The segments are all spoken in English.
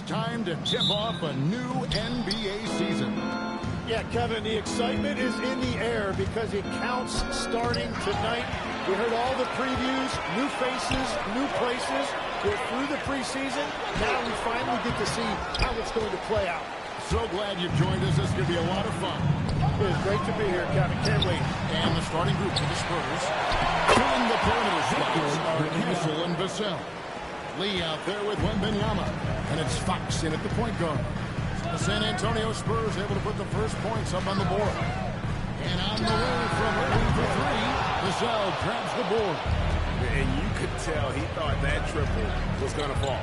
time to tip off a new NBA season. Yeah, Kevin, the excitement is in the air because it counts starting tonight. We heard all the previews, new faces, new places. We're through the preseason. Now we finally get to see how it's going to play out. So glad you joined us. This is going to be a lot of fun. It is great to be here, Kevin. Can't wait. And the starting group for the Spurs. Filling the perimeter spots are Castle and Vassell. Lee out there with Wembanyama. And it's Fox in at the point guard. The San Antonio Spurs able to put the first points up on the board. And on the way from Irving for three, Vassell grabs the board. And you could tell he thought that triple was going to fall.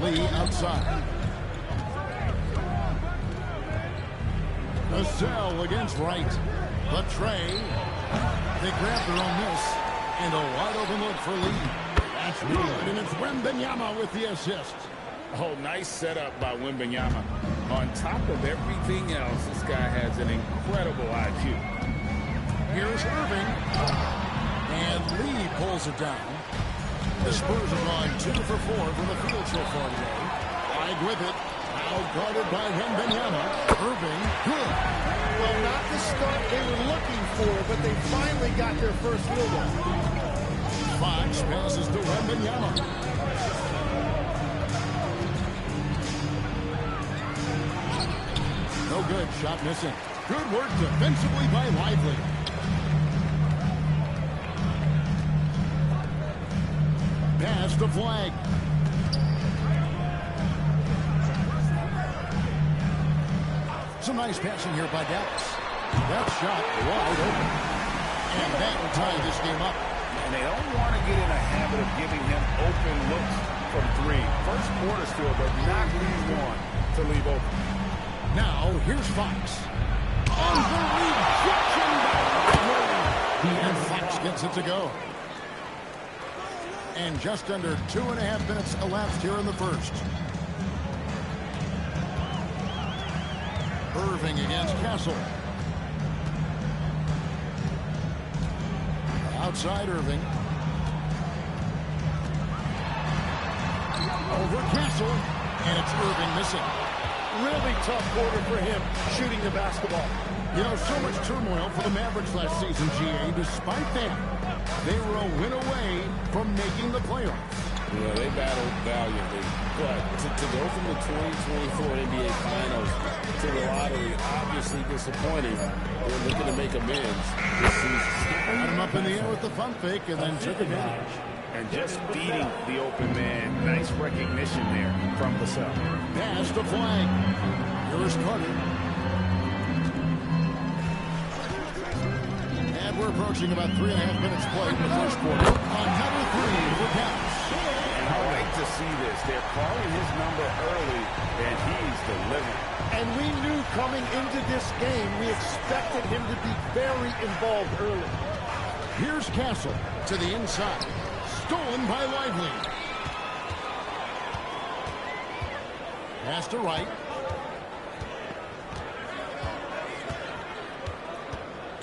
Lee outside. Vassell against Wright. But Trey, they grab their own miss. And a wide open look for Lee. That's good, and it's Wembanyama with the assist. Oh, nice setup by Wembanyama. On top of everything else, this guy has an incredible IQ. Here's Irving. And Lee pulls it down. The Spurs have gone 2 for 4 from the field so far today. Wide with it. Now guarded by Wembanyama. Irving, good. Well, not the start they were looking for, but they finally got their first field goal. Fox passes to Wembanyama. No good. Shot missing. Good work defensively by Lively. Pass to Flag. Some nice passing here by Dallas. That shot wide open. And that will tie this game up. And they don't want to get in a habit of giving him open looks from three. First quarter still, but not leave one to leave open. Now, here's Fox. On the rejection by and Fox gets it to go. And just under 2.5 minutes elapsed here in the first. Irving against Castle. Outside Irving. Over Castle. And it's Irving missing. Really tough quarter for him shooting the basketball. You know, so much turmoil for the Mavericks last season, GA. Despite that, they were a win away from making the playoffs. Yeah, they battled valiantly. But to go from the 2024 NBA Finals to the lottery, obviously disappointing. They're looking to make amends this season. Got him up in the air with the pump fake and then took advantage. And just beating the open man. Nice recognition there from Vassell. Pass to Flag. Here's Carter. And we're approaching about 3.5 minutes played in the first quarter. Another three for Dallas. And I like to see this. They're calling his number early, and he's delivering. And we knew coming into this game, we expected him to be very involved early. Here's Castle to the inside. Stolen by Lively. Pass to Wright.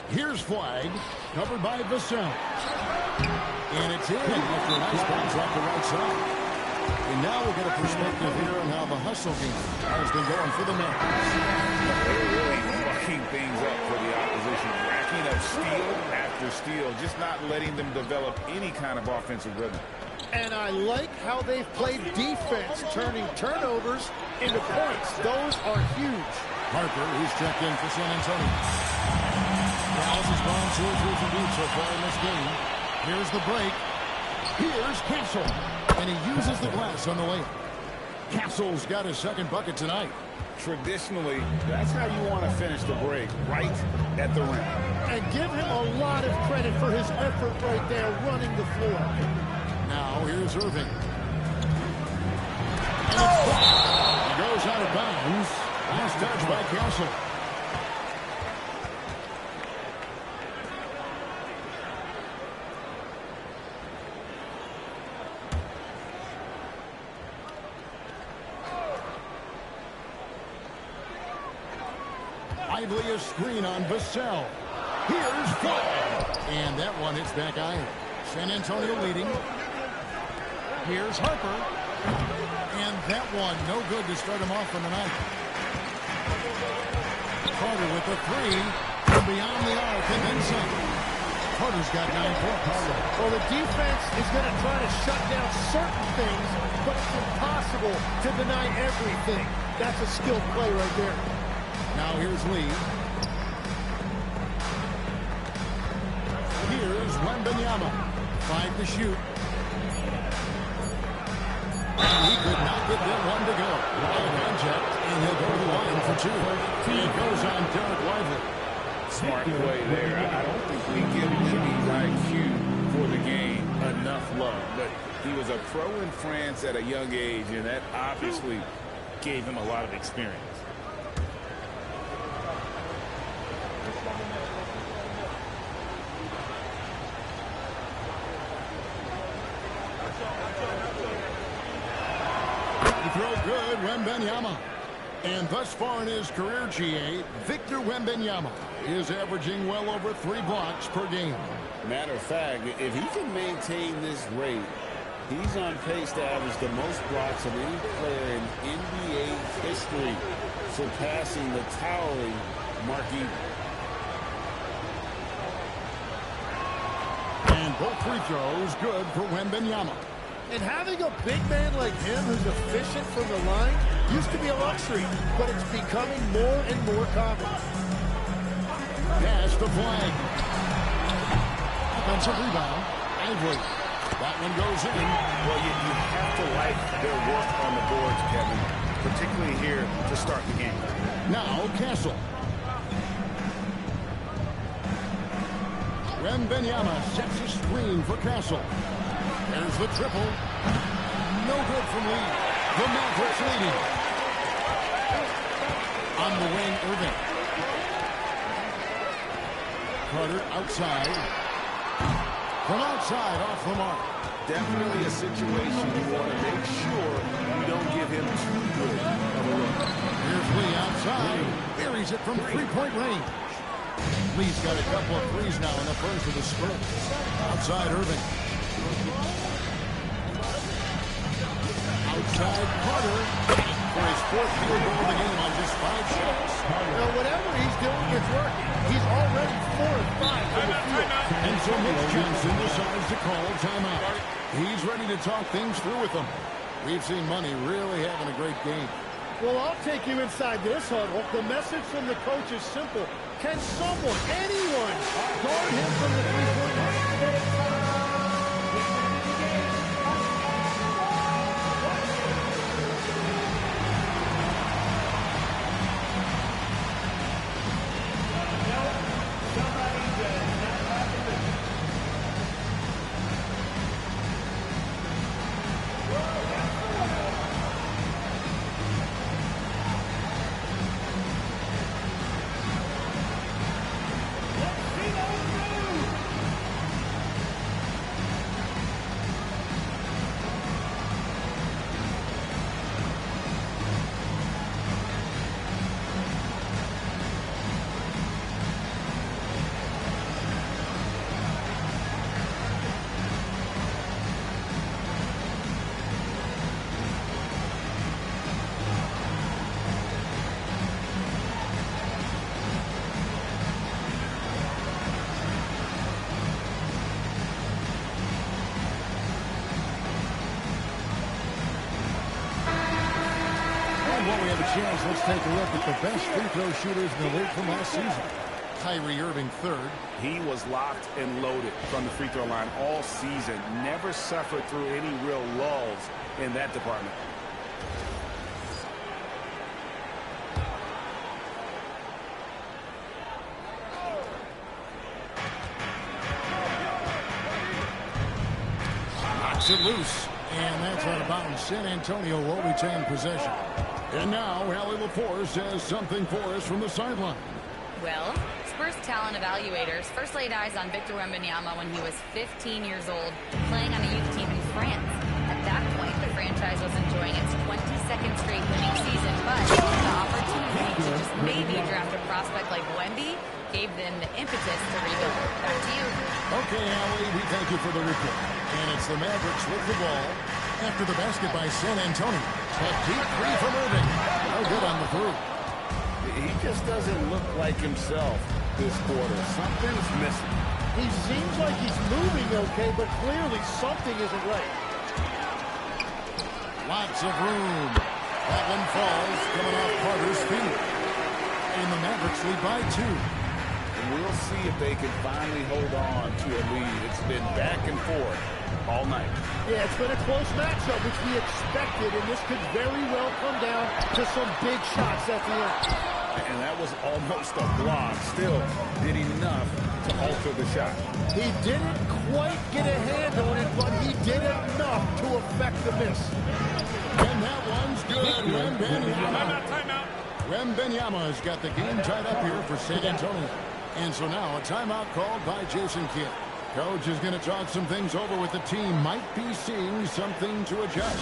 Here's Flag, covered by Vassell. And it's in after a nice bounce off the right side. And now we'll get a perspective here on how the hustle game has been going for the Mavericks. They're really mucking things up for the opposition. Racking up steal after steal, just not letting them develop any kind of offensive rhythm. And I like how they've played defense, turning turnovers into points. Those are huge. Harper, who's checked in for San Antonio. Dallas has gone 2 or 3 from deep so far in this game. Here's the break. Here's Castle. And he uses the glass on the way. Castle's got his second bucket tonight. Traditionally, that's how you want to finish the break, right at the rim. And give him a lot of credit for his effort right there running the floor. Now here's Irving. And he goes out of bounds. Last touch by Castle. Lively a screen on Vassell. Here's Flag. And that one hits back iron. San Antonio leading. Here's Harper. And That one, no good to start him off on the night. Carter with the three. From beyond the arc and then some. Carter's got 9 points. Well, the defense is going to try to shut down certain things, but it's impossible to deny everything. That's a skilled play right there. Now here's Lee. Here's Wembanyama. 5 to shoot. And he could not get that one to go. Line contact, and he'll go to the line for 2. It goes on Derek Lively. Smart play there. I don't think we give Jimmy's IQ for the game enough love, but he was a pro in France at a young age, and that obviously gave him a lot of experience. Throw good, Wembanyama. And thus far in his career, GA, Victor Wembanyama is averaging well over 3 blocks per game. Matter of fact, if he can maintain this rate, he's on pace to average the most blocks of any player in NBA history, surpassing the towering Mark Eaton. And both free throws good for Wembanyama. And having a big man like him who's efficient from the line used to be a luxury, but it's becoming more and more common. Pass the flag. Offensive rebound. Ivory. That one goes in. Well, you have to like their work on the boards, Kevin, particularly here to start the game. Now Castle. Wembanyama sets a screen for Castle. There's the triple. No good from Lee. The Mavericks leading. On the wing, Irving. Carter outside. From outside, off the mark. Definitely a situation you want to make sure you don't give him too good of a look. Here's Lee outside. Buries it from three-point range. Lee's got a couple of threes now in the first of the Spurs. Outside, Irving. Outside Carter for his 4th field goal of the game on just 5 shots. Now, whatever he's doing is working. He's already 4 of 5 from the field. And so Mitch Johnson decides to call timeout. He's ready to talk things through with them. We've seen Money really having a great game. Well, I'll take you inside this huddle. The message from the coach is simple. Can someone, anyone, guard him from the three-point line? Chance, let's take a look at the best free throw shooters in the league from last season. Kyrie Irving 3rd. He was locked and loaded from the free throw line all season. Never suffered through any real lulls in that department. Knocks it loose. And that's out of bounds. San Antonio will retain possession. And now, Allie LaForce has something for us from the sideline. Well, Spurs talent evaluators first laid eyes on Victor Wembanyama when he was 15 years old, playing on a youth team in France. At that point, the franchise was enjoying its 22nd straight winning season, but the opportunity to just maybe draft a prospect like Wemby gave them the impetus to rebuild. Back to you. Okay, Allie, we thank you for the report. And it's the Mavericks with the ball after the basket by San Antonio. A deep three from Irving. No good on the through. He just doesn't look like himself this quarter. Something's missing. He seems like he's moving okay, but clearly something isn't right. Lots of room. That one falls, coming off Carter's feet. And the Mavericks lead by 2. We'll see if they can finally hold on to a lead. It's been back and forth all night. Yeah, it's been a close matchup, which we expected, and this could very well come down to some big shots at the end. And that was almost a block. Still did enough to alter the shot. He didn't quite get a hand on it, but he did enough to affect the miss. And that one's good. Wembanyama. Timeout. Wembanyama has got the game tied up here for San Antonio. And so now a timeout called by Jason Kidd. Coach is going to talk some things over with the team. Might be seeing something to adjust.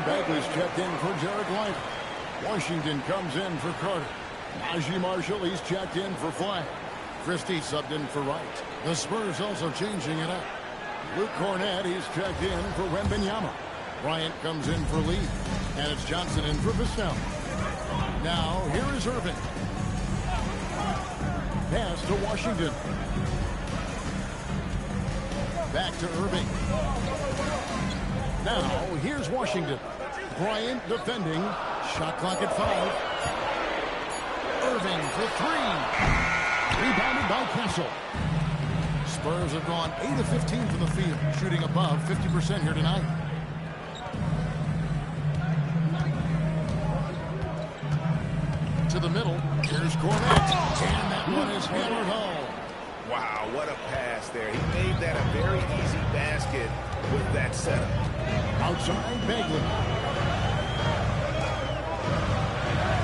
Bagley's checked in for Jared White. Washington comes in for Carter. Najee Marshall, he's checked in for Fly. Christie subbed in for Wright. The Spurs also changing it up. Luke Cornett, he's checked in for Wembanyama. Bryant comes in for Lee. And it's Johnson in for Vassell. Now, here is Irving. Pass to Washington. Back to Irving. Now, here's Washington. Bryant defending. Shot clock at 5. Irving for 3. Rebounded by Castle. Spurs have gone 8 of 15 from the field, shooting above 50% here tonight. To the middle. Here's Cornett. And that one is hammered home. Wow, what a pass there. He made that a very easy basket with that setup. Outside, Bagley.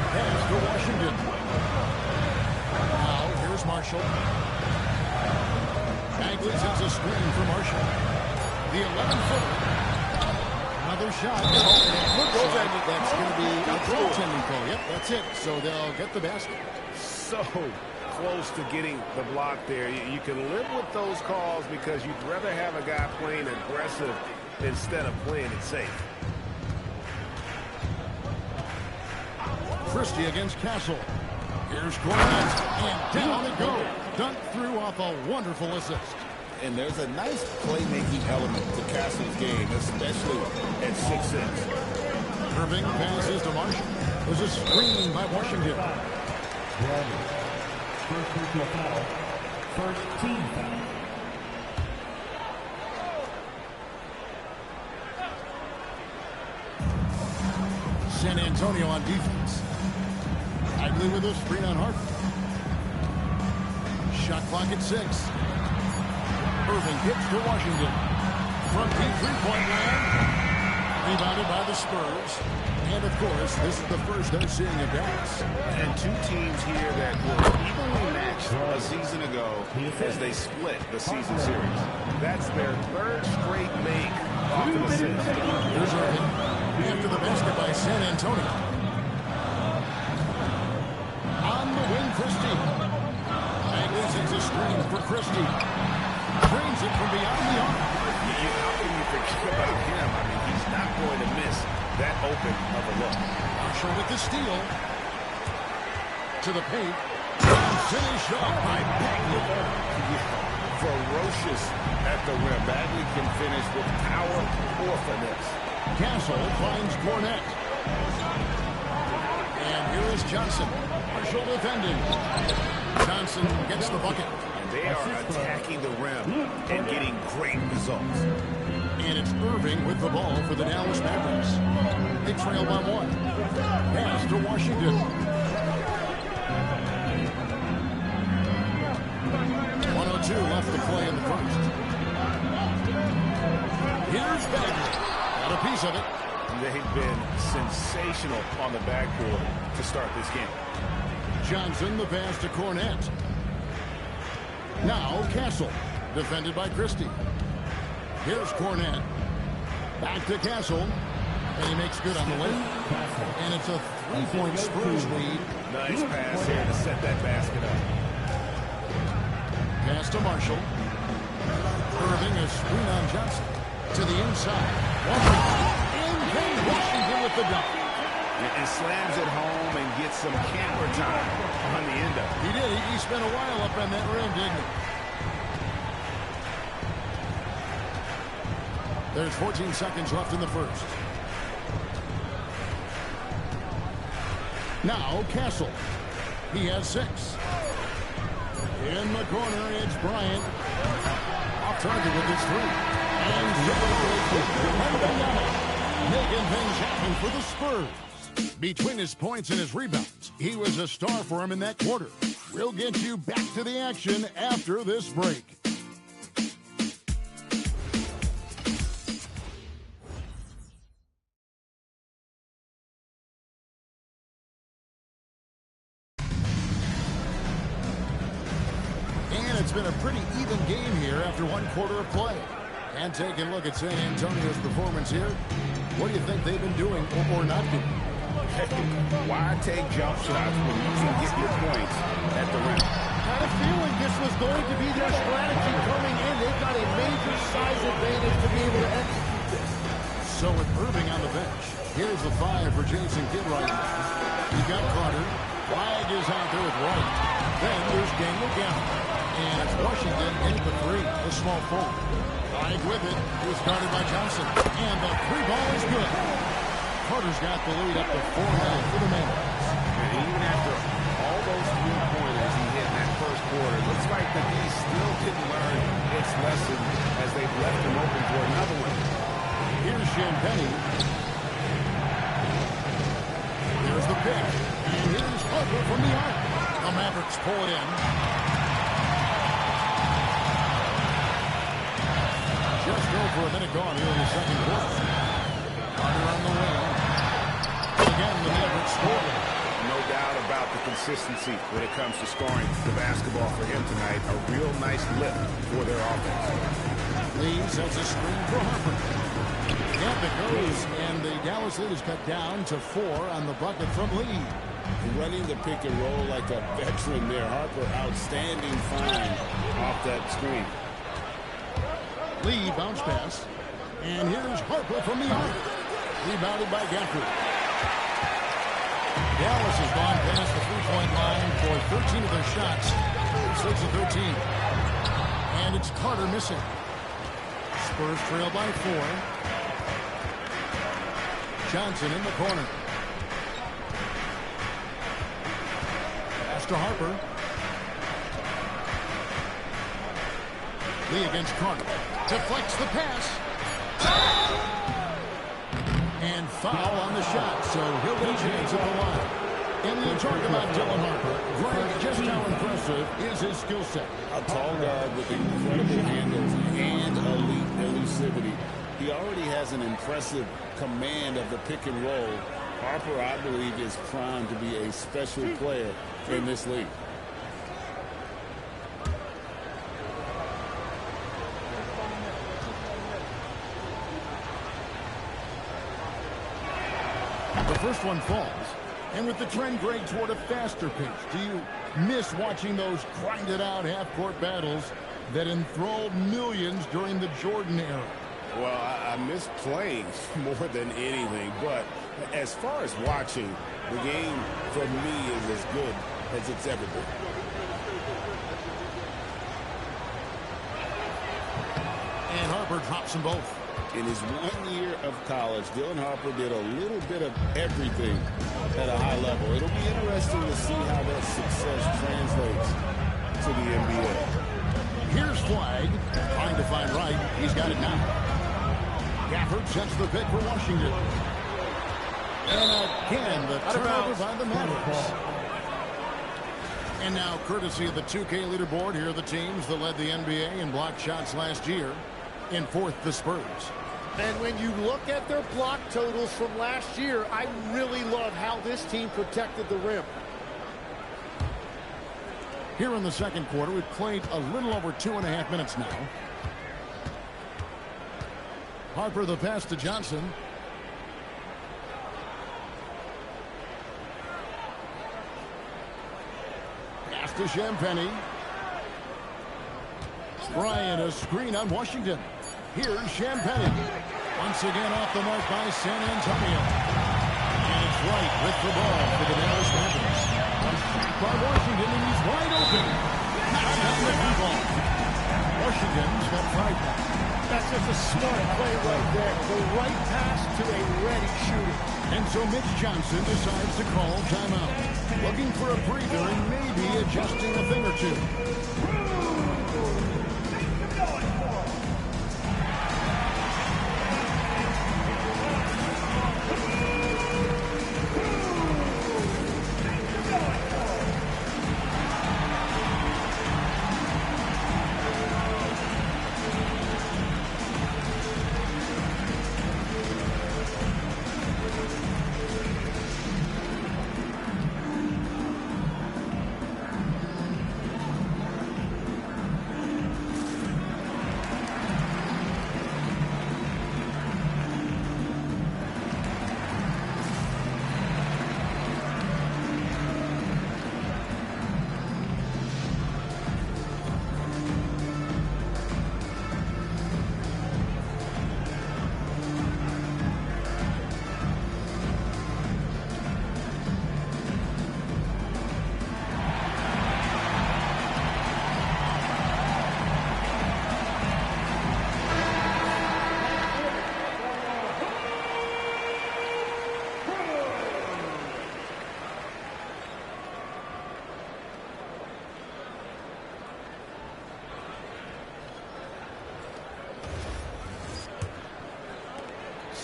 Pass to Washington. Now, here's Marshall. Bagley sends a screen for Marshall. The 11-footer. Another shot. That's going to be a goaltending call. Yep, that's it. So they'll get the basket. So close to getting the block there. You can live with those calls because you'd rather have a guy playing aggressive instead of playing it safe. Christie against Castle. Here's Cornett. And down it goes. Dunked through off a wonderful assist. And there's a nice playmaking element to Castle's game, especially at 6'6". Irving passes to Marshall. There's a screen by Washington. First personal foul. First team foul. San Antonio on defense. Bagley with a screen on Harper. Shot clock at 6. Irving hits to Washington. From deep three-point land. Rebounded by the Spurs. And, of course, this is the first they're seeing a dance. And two teams here that were evenly matched a season ago as they split the season series. That's their third straight make off an assist. Here's Irving. After the basket by San Antonio. On the wing, Christie. Bagley sends a screen for Christie. Drains it from beyond the arc. How can you forget about him? I mean, he's not going to miss that open of a look. Marshall with the steal. To the paint. And finish off by Bagley. Ferocious at the rim. Bagley can finish with power or finesse. Castle finds Cornette. And here is Johnson. Marshall defending. Johnson gets the bucket. And they are attacking the rim and getting great results. And it's Irving with the ball for the Dallas Mavericks. They trail by 1. Pass to Washington. 1:02 left to play in the first. Here's Bagley. Got a piece of it. They've been sensational on the backboard to start this game. Johnson, the pass to Cornette. Now Castle, defended by Christie. Here's Cornette. Back to Castle. And he makes good on the way. And it's a 3-point Spurs lead. Nice pass here to set that basket up. Pass to Marshall. Irving, a screen on Johnson. To the inside. Washington with the dunk. And slams it home and gets some camera time on the end of it. He did. He spent a while up on that rim, didn't he? There's 14 seconds left in the first. Now Castle. He has 6. In the corner, it's Bryant. Off target with his 3. And making things happen for the Spurs. Between his points and his rebounds, he was a star for him in that quarter. We'll get you back to the action after this break. And it's been a pretty even game here after 1 quarter of play. And taking a look at San Antonio's performance here, what do you think they've been doing or not doing? Why take jump shots when you can get your points at the rim? Had a feeling this was going to be their strategy coming in. They've got a major size advantage to be able to execute this. So with Irving on the bench, here's the 5 for Jason Kidd right now. You got Carter. Flag is out there with Wright. Then there's Daniel Gafford. And it's Washington in at the 3, the small forward. Wright with it. It was guarded by Johnson. And the 3 ball is good. Carter's got the lead up to 4 now for the Mavericks. And even after all those 3-pointers he hit in that first quarter, it looks like the D still didn't learn its lesson as they've left him open for another one. Here's Champagnie. There's the pick. And here's Harper from the arc. The Mavericks pull it in. Just over a minute gone here in the second quarter. Carter on the wing. Again, the Mavericks score. No doubt about the consistency when it comes to scoring the basketball for him tonight. A real nice lift for their offense. Lee sets a screen for Harper. Yep, it goes, and the Dallas lead is cut down to 4 on the bucket from Lee. Running the pick and roll like a veteran there. Harper, outstanding find off that screen. Lee bounce pass. And here's Harper from the arc. Rebounded by Gafford. Dallas has gone past the 3-point line for 13 of their shots. 6 of 13. And it's Carter missing. Spurs trail by 4. Johnson in the corner. Pass to Harper. Lee against Carter. Deflects the pass. And foul on the shot, so he'll get a chance at the line. And you talk about Dylan Harper. Greg, just how impressive is his skill set? A tall guard with incredible handles and elite elusivity. He already has an impressive command of the pick and roll. Harper, I believe, is primed to be a special player in this league. The first one falls. And with the trend grade toward a faster pace, do you miss watching those grinded-out half-court battles that enthralled millions during the Jordan era? Well, I miss playing more than anything, but as far as watching, the game for me is as good as it's ever been. And Harper drops them both. In his 1 year of college, Dylan Harper did a little bit of everything at a high level. It'll be interesting to see how that success translates to the NBA. Here's Flagg, trying to find Wright. He's got it now. Gafford sets the pick for Washington. And again, the turnover by the Mavericks. And now, courtesy of the 2K leaderboard, here are the teams that led the NBA in block shots last year. In fourth, the Spurs. And when you look at their block totals from last year, I really love how this team protected the rim. Here in the second quarter, we've played a little over 2.5 minutes now. Harper the pass to Johnson. Pass to Champagnie. Bryant, a screen on Washington. Here's Champagnie. Once again off the mark by San Antonio. And it's Wright with the ball for the Dallas Mavericks. By Washington, and he's wide open. Knocks down the blue ball. Washington's got 5 now. That's just a smart play right there. The right pass to a ready shooter. And so Mitch Johnson decides to call timeout. Looking for a breather and maybe adjusting a thing or two.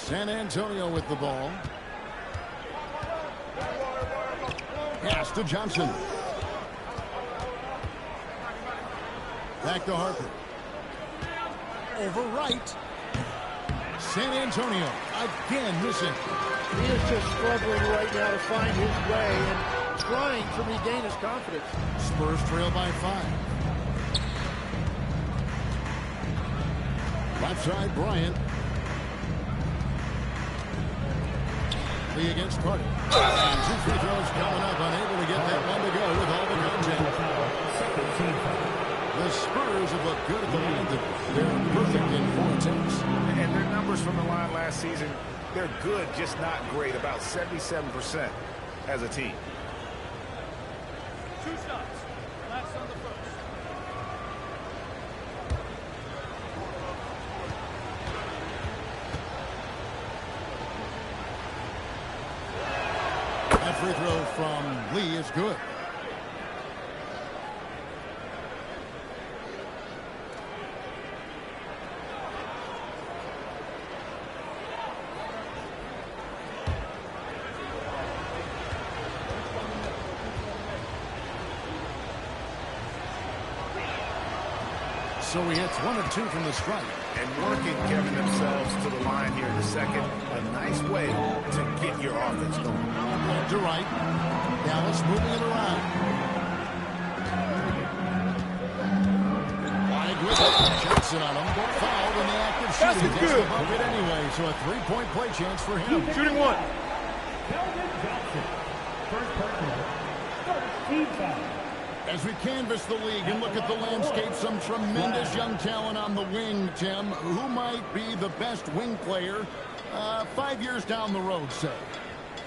San Antonio with the ball. Pass to Johnson. Back to Harper. Over Wright. San Antonio again missing. He is just struggling right now to find his way and trying to regain his confidence. Spurs trail by 5. Left side, Bryant. Lee against Carter. And 2 free throws coming up, unable to get that one to go with all the contact. The Spurs have looked good at the line. They're perfect in 4 attempts. And their numbers from the line last season, they're good, just not great. About 77% as a team. 2 shots. Last on the first. That free throw from Lee is good. So he hits 1 of 2 from the strike. And working, Kevin, themselves to the line here in the second. A nice way to get your offense going. To right. Dallas moving it around. Wide with it. Johnson on him. Fouled in the act of shooting. That's good. Above it anyway, so a 3-point play chance for him. Shooting 1. Keldon Johnson. First personal. First team foul. As we canvass the league and look at the landscape, some tremendous young talent on the wing, Tim. Who might be the best wing player 5 years down the road, say?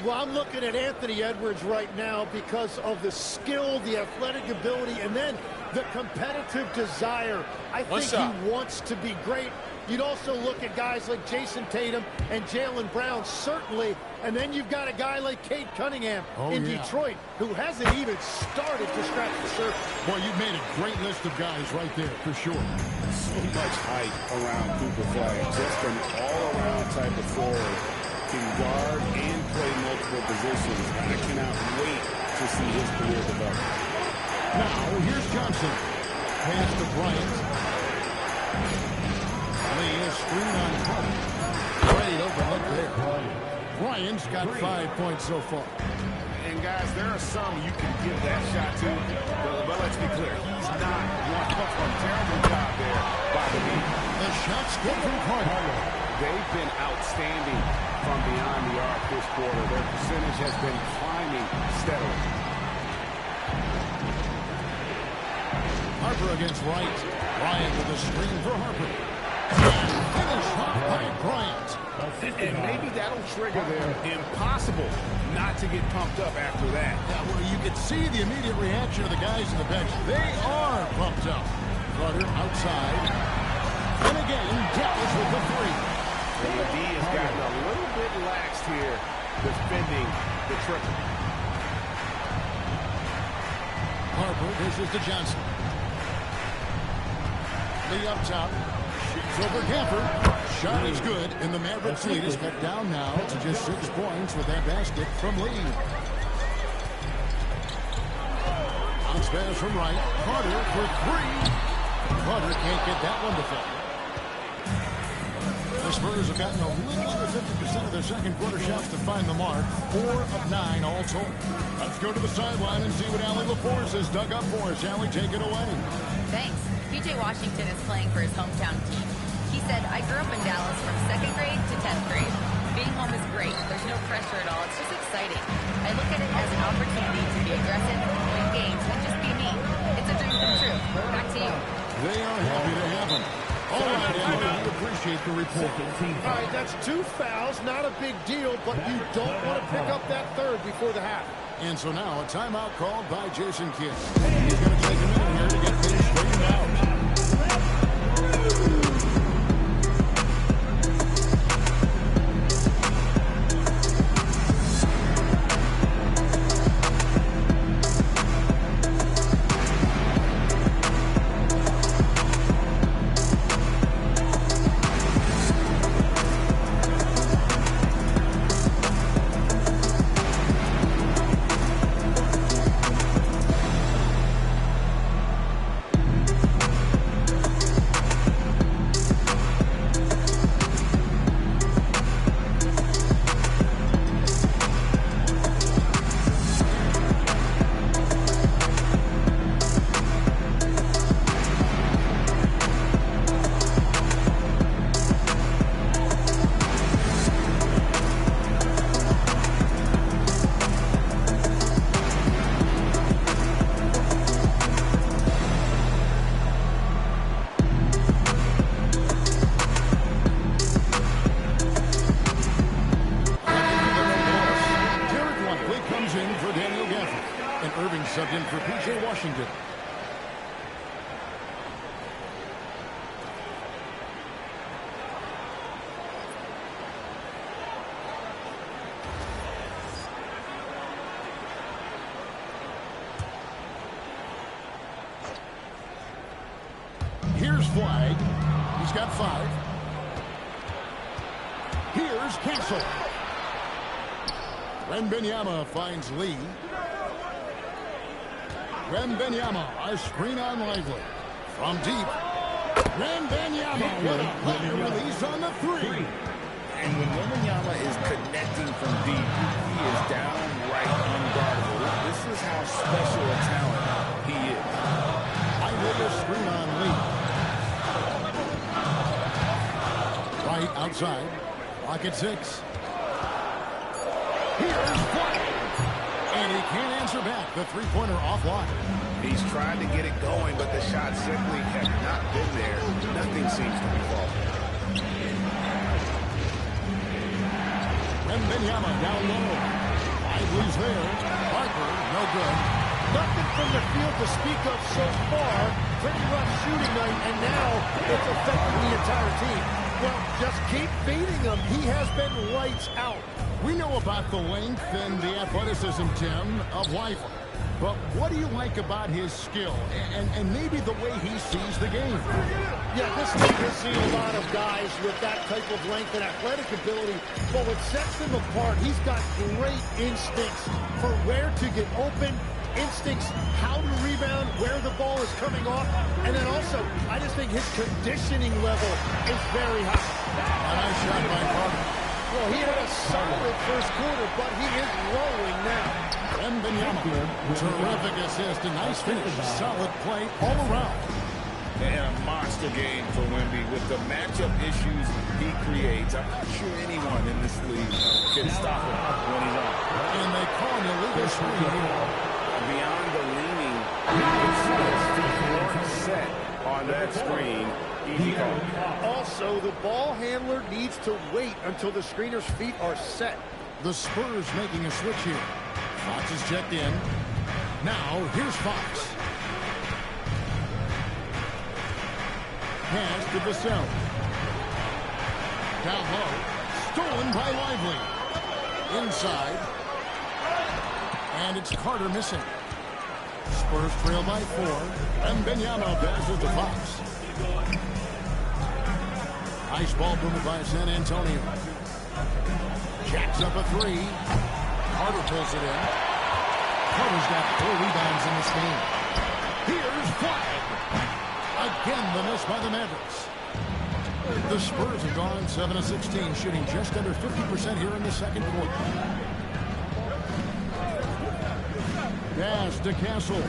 Well, I'm looking at Anthony Edwards right now because of the skill, the athletic ability, and then the competitive desire. I think he wants to be great. You'd also look at guys like Jason Tatum and Jaylen Brown, certainly. And then you've got a guy like Cade Cunningham in Detroit, who hasn't even started to scratch the surface. Well, you've made a great list of guys right there, for sure. So much hype around Cooper Flag. Just an all-around type of forward. Can guard and play multiple positions. I cannot wait to see his career develop. Now, here's Johnson. Pass to Bryant. Lee is screen on Carter. Great open look there. Bryant's got 5 points so far. And, guys, there are some you can give that shot to, but let's be clear. He's not one of a terrible job there by the league. The shot's good from Carter. They've been outstanding from beyond the arc this quarter. Their percentage has been climbing steadily. Harper against Wright. Bryant with a screen for Harper. Finish by Bryant. And maybe that'll trigger them. Impossible not to get pumped up after that. Yeah, well, you can see the immediate reaction of the guys in the bench. They are pumped up. Carter outside. And again, Dallas with the three. And the D has gotten a little bit laxed here defending the triple. Harper dishes to Johnson. Lee up top. Shoots over Gafford. Shot is good, and the Mavericks lead is cut down now to just 6 points with that basket from Lee. Bounce pass from Wright. Carter for three. Carter can't get that one to fall. The Spurs have gotten a little under 50% of their second quarter shots to find the mark. 4 of 9 all told. Let's go to the sideline and see what Allie LaForce has dug up for us. Allie, take it away. Thanks. PJ Washington is playing for his hometown team. He said, I grew up in Dallas from 2nd grade to 10th grade. Being home is great. There's no pressure at all. It's just exciting. I look at it as an opportunity to be aggressive, win games, and just be me. It's a dream come true. Back to you. They are happy to have him. All right, Allie, we appreciate the report. All right, that's 2 fouls. Not a big deal, but you don't want to pick up that third before the half. And so now a timeout called by Jason Kidd. He's going to take a minute here to get things straightened out. Subbed in for PJ Washington. Here's Flag. He's got 5. Here's Castle. Wembanyama finds Lee. Wembanyama, a screen on Lively. From deep. Wembanyama with a fire release on the 3. And when Wembanyama is connecting from deep, he is downright unguardable. This is how special a talent he is. I with a screen on Lee. Right outside. Lock at 6. Here's White. And he can't answer back. The three-pointer offline. He's tried to get it going, but the shot simply has not been there. Nothing seems to be falling. Wembanyama down low. Lively's there. Harper, no good. Nothing from the field to speak of so far. Pretty rough shooting night, and now it's affecting the entire team. Well, just keep feeding him. He has been lights out. We know about the length and the athleticism, Tim, of Lively. But what do you like about his skill and maybe the way he sees the game? Yeah, this team has seen a lot of guys with that type of length and athletic ability, but what sets him apart, he's got great instincts for where to get open, instincts how to rebound, where the ball is coming off, and then also, I just think his conditioning level is very high. A nice shot by Carter. Well, he had a solid first quarter, but he is rolling now. Wembanyama, terrific assist, a nice finish, solid play all around. And a monster game for Wemby with the matchup issues he creates. I'm not sure anyone in this league can stop him when he's on. And they call an illegal screen here. Beyond the leaning, he was set on that screen. Easy call. Also, the ball handler needs to wait until the screener's feet are set. The Spurs making a switch here. Fox is checked in. Now, here's Fox. Pass to Vassell. Down low. Stolen by Lively. Inside. And it's Carter missing. Spurs trail by 4. And Wembanyama passes to Fox. Nice ball movement by San Antonio. Jacks up a 3. Carter pulls it in. Carter's got 4 rebounds in this game. Here's flag. Again, the miss by the Mavericks. The Spurs have gone 7 of 16, shooting just under 50% here in the second quarter. Pass to Castle.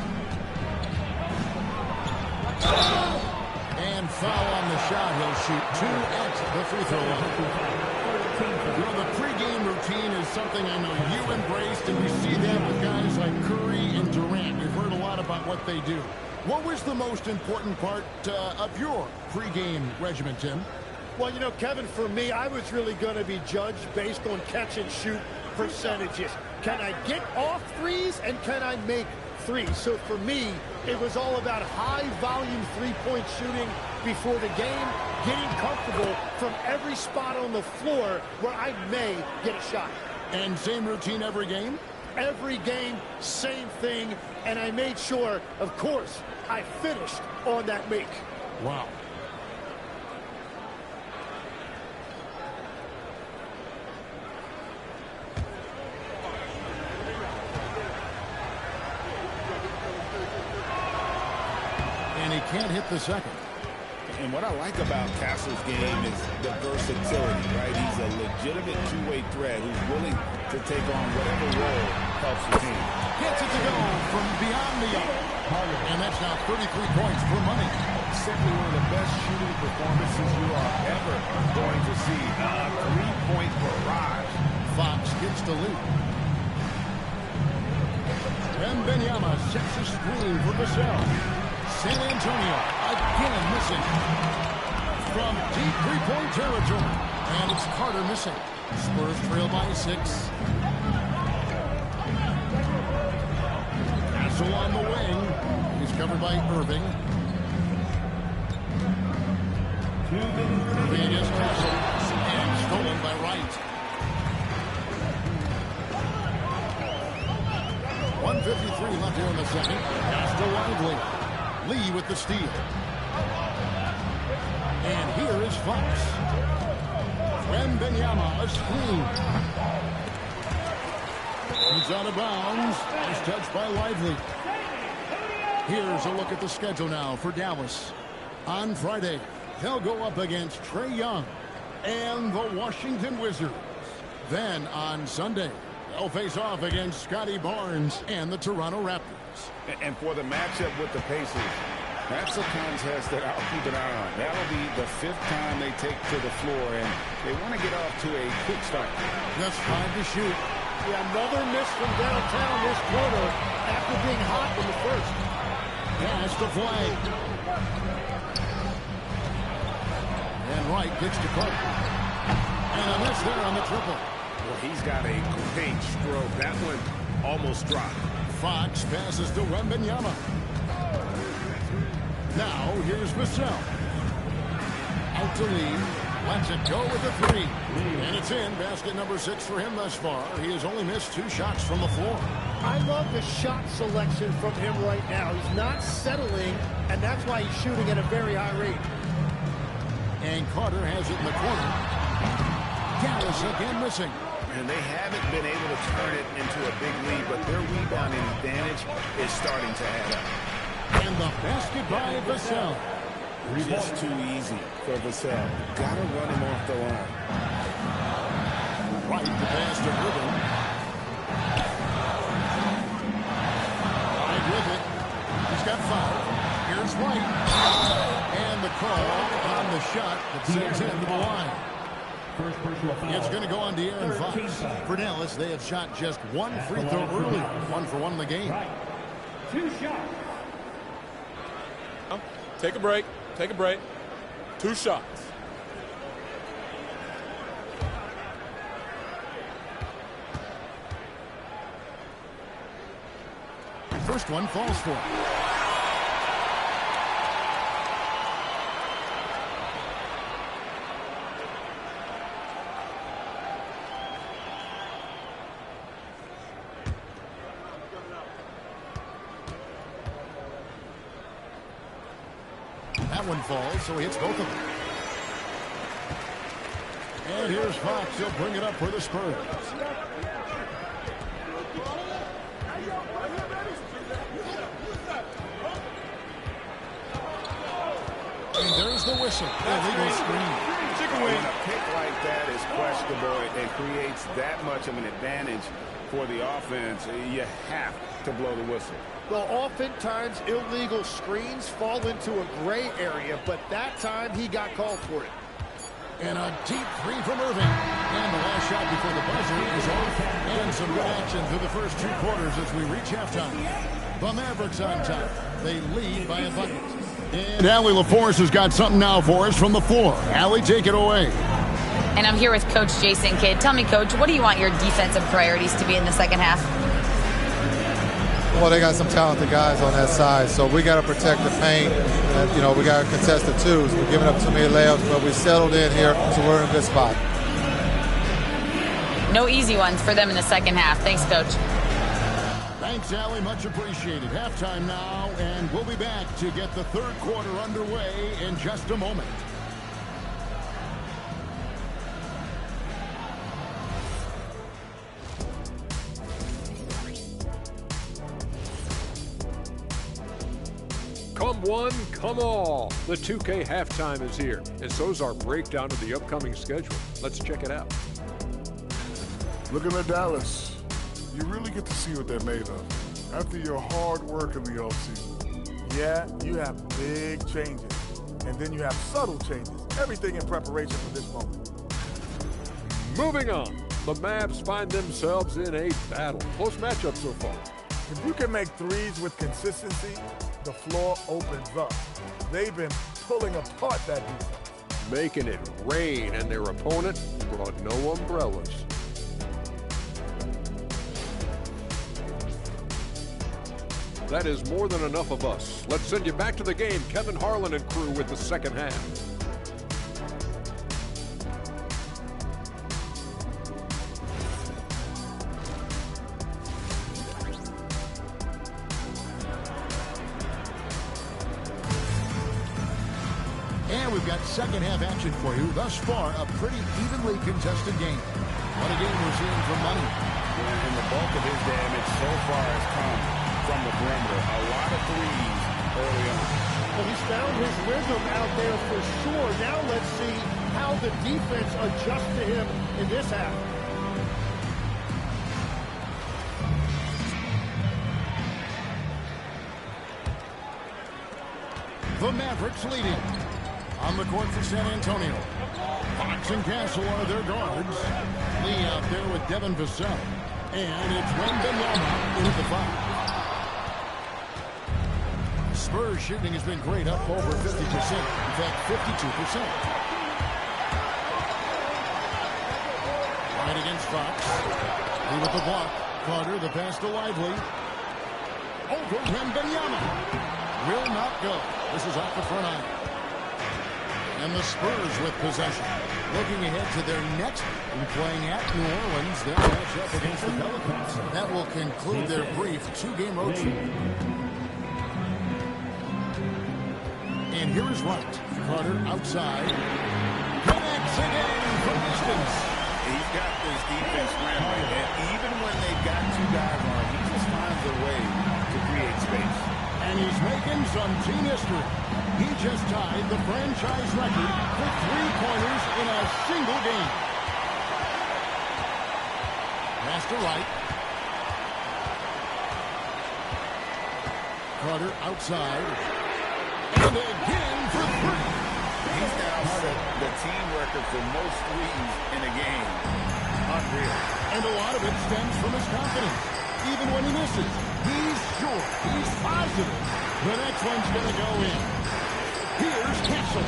And foul on the shot. He'll shoot 2 at the free throw line. You know, the pregame routine is something I know you embraced, and we see that with guys like Curry and Durant. You've heard a lot about what they do. What was the most important part of your pregame regimen, Tim? Well, you know, Kevin, for me, I was really going to be judged based on catch-and-shoot percentages. Can I get off threes, and can I make threes? So for me, it was all about high-volume three-point shooting before the game, getting comfortable from every spot on the floor where I may get a shot. And same routine every game? Every game, same thing, and I made sure, of course, I finished on that make. Wow. And he can't hit the second. And what I like about Castle's game is the versatility, right? He's a legitimate two-way threat who's willing to take on whatever role helps the team. Gets it to go from beyond the arc. And that's now 33 points for money. Simply one of the best shooting performances you are ever going to see. A three-point barrage. Fox gets the lead. Wembanyama sets a screen for Vassell. San Antonio again missing from deep three-point territory. And it's Carter missing. Spurs trail by 6. Castle on the wing. He's covered by Irving. Irving against Castle. And stolen by Wright. 1:53 left here in the second. Pass to Lively. Lee with the steal. And here is Fox. Wembanyama, a screen. He's out of bounds. Nice touch by Lively. Here's a look at the schedule now for Dallas. On Friday, they'll go up against Trae Young and the Washington Wizards. Then on Sunday, they'll face off against Scotty Barnes and the Toronto Raptors. And for the matchup with the Pacers, that's a contest that I'll keep an eye on. That'll be the 5th time they take to the floor, and they want to get off to a quick start. Just 5 to shoot. Yeah, another miss from downtown this quarter after being hot in the first. Pass to Flay. And Wright gets to Carter. And a miss there on the triple. Well, he's got a great stroke. That one almost dropped. Fox passes to Wembanyama. Now, here's Vassell. Out to lead. Lets it go with the three. And it's in. Basket number 6 for him thus far. He has only missed 2 shots from the floor. I love the shot selection from him right now. He's not settling, and that's why he's shooting at a very high rate. And Carter has it in the corner. Dallas again missing. And they haven't been able to turn it into a big lead, but their rebounding advantage is starting to add up. And the basket by Vassell. Just too easy for Vassell. Gotta run him off the line. Right to pass to Irving. Right with it. He's got 5. Here's White. And the call on the shot that sends him to the line. First personal foul. It's going to go on De'Aaron Fox. For Dallas, they have shot just 1 free throw early. 1 for 1 in the game. Right. 2 shots. Take a break. Take a break. 2 shots. First one falls for him. That one falls, so he hits both of them. And here's Fox. He'll bring it up for the Spurs. And there's the whistle. Illegal screen. When a pick like that is questionable and creates that much of an advantage for the offense, you have to blow the whistle. Well, oftentimes illegal screens fall into a gray area, but that time he got called for it. And a deep 3 from Irving. And the last shot before the buzzer is off. And some good action through the first 2 quarters as we reach halftime. The Mavericks on top. They lead by a bucket. And Allie LaForce has got something now for us from the floor. Allie, take it away. And I'm here with Coach Jason Kidd. Tell me, Coach, what do you want your defensive priorities to be in the second half? Well, they got some talented guys on that side, so we got to protect the paint. And, you know, we got to contest the twos. We're giving up too many layups, but we settled in here, so we're in a good spot. No easy ones for them in the second half. Thanks, Coach. Thanks, Allie. Much appreciated. Halftime now, and we'll be back to get the third quarter underway in just a moment. Come one, come all. The 2K halftime is here, and so's our breakdown of the upcoming schedule. Let's check it out. Looking at Dallas, you really get to see what they're made of after your hard work in the offseason. Yeah, you have big changes, and then you have subtle changes. Everything in preparation for this moment. Moving on, the Mavs find themselves in a battle. Close matchup so far. If you can make threes with consistency, the floor opens up. They've been pulling apart that defense. Making it rain, and their opponent brought no umbrellas. That is more than enough of us. Let's send you back to the game. Kevin Harlan and crew with the second half. And we've got second half action for you. Thus far, a pretty evenly contested game. What a game we're seeing from Money. And the bulk of his damage so far has come from the perimeter. A lot of threes early on. Well, he's found his rhythm out there for sure. Now let's see how the defense adjusts to him in this half. The Mavericks leading. On the court for San Antonio. Fox and Castle are their guards. Lee out there with Devin Vassell. And it's Wembanyama into the foul. Spurs shooting has been great, up over 50%. In fact, 52%. Right against Fox. He with the block. Carter, the pass to Lively. Over Wembanyama. Will not go. This is off the front iron. And the Spurs with possession. Looking ahead to their next and playing at New Orleans. They'll match up against the Pelicans. That will conclude their brief 2-game road trip. And here is Wright. Carter outside. Connects again from distance. He's got this defense scrambling, and even when they've got 2 guys on, he just finds a way to create space. And he's making some team history. He just tied the franchise record for 3-pointers in a single game. Pass to Wright. Carter outside. And again for 3. He's now set the team record for most threes in a game. Unreal. And a lot of it stems from his confidence. Even when he misses, he's sure, he's positive. The next one's going to go in. Here's Castle.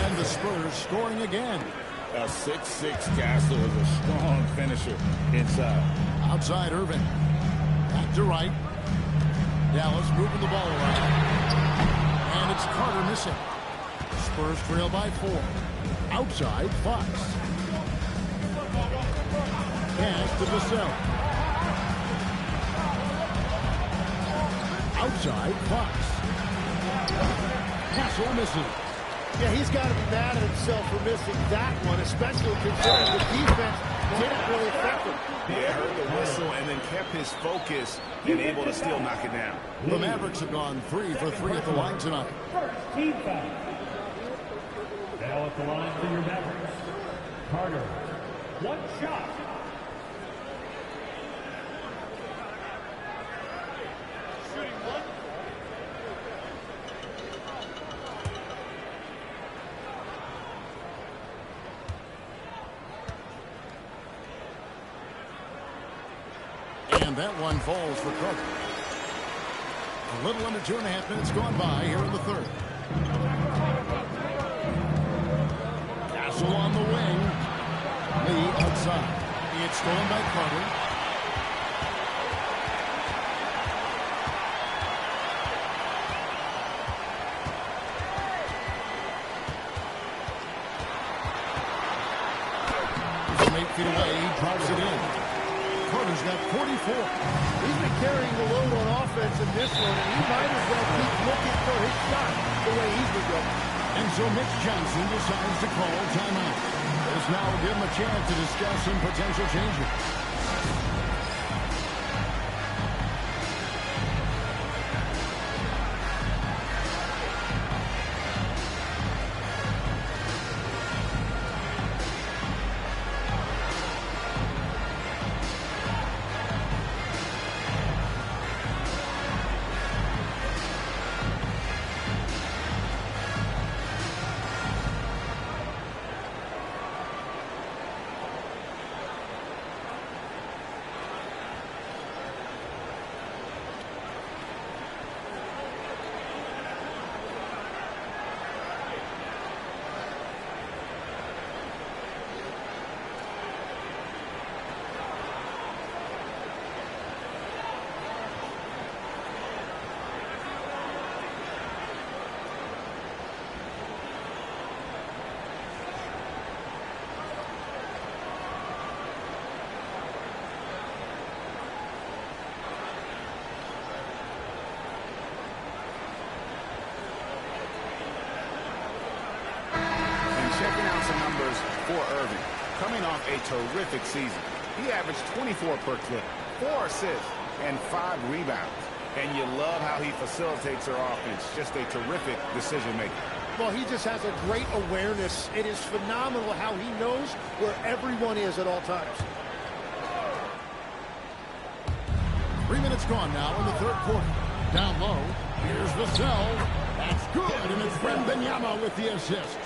And the Spurs scoring again. A 6'6" Castle is a strong finisher inside. Outside Irvin. Back to Wright. Dallas moving the ball around. And it's Carter missing. Spurs trail by 4. Outside Fox. Pass to Vassell. Outside Fox. Castle misses. Yeah, he's got to be mad at himself for missing that one, especially considering the defense didn't really affect him. Yeah, heard the whistle and then kept his focus and able to still knock it down. The Mavericks have gone 3 for 3 at the line tonight. First team foul. Now at the line for your Mavericks, Carter. 1 shot. Shooting 1. And that one falls for Carter. A little under 2.5 minutes gone by here in the third. Castle on the wing. Lee outside. It's stolen by Carter. From 8 feet away, he drops it in. Carter's got 44. He's been carrying the load on offense in this one, and he might as well keep looking for his shot the way he's been going. And so Mitch Johnson decides to call timeout. This now will give him a chance to discuss some potential changes. Checking out some numbers for Irving. Coming off a terrific season, he averaged 24 per clip, 4 assists, and 5 rebounds. And you love how he facilitates their offense. Just a terrific decision maker. Well, he just has a great awareness. It is phenomenal how he knows where everyone is at all times. 3 minutes gone now in the third quarter. Down low, here's Vassell. That's good, and it's Wembanyama with the assist.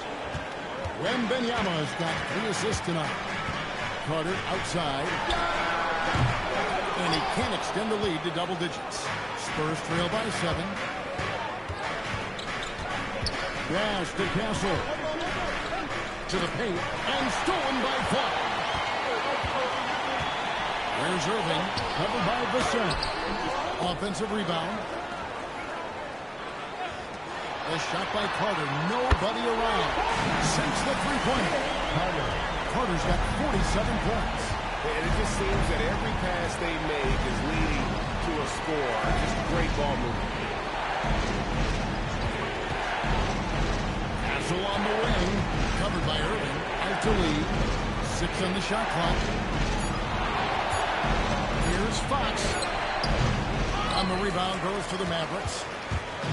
Wembanyama's got 3 assists tonight. Carter outside. And he can't extend the lead to double digits. Spurs trail by 7. Pass to Castle. To the paint, and stolen by Fox. There's Irving, covered by Vassell. Offensive rebound. The shot by Carter. Nobody around. Sinks the three-pointer. Carter's got 47 points. And it just seems that every pass they make is leading to a score. Just great ball movement. Castle on the wing. Covered by Irving. Out to lead. 6 on the shot clock. Here's Fox. On the rebound goes to the Mavericks.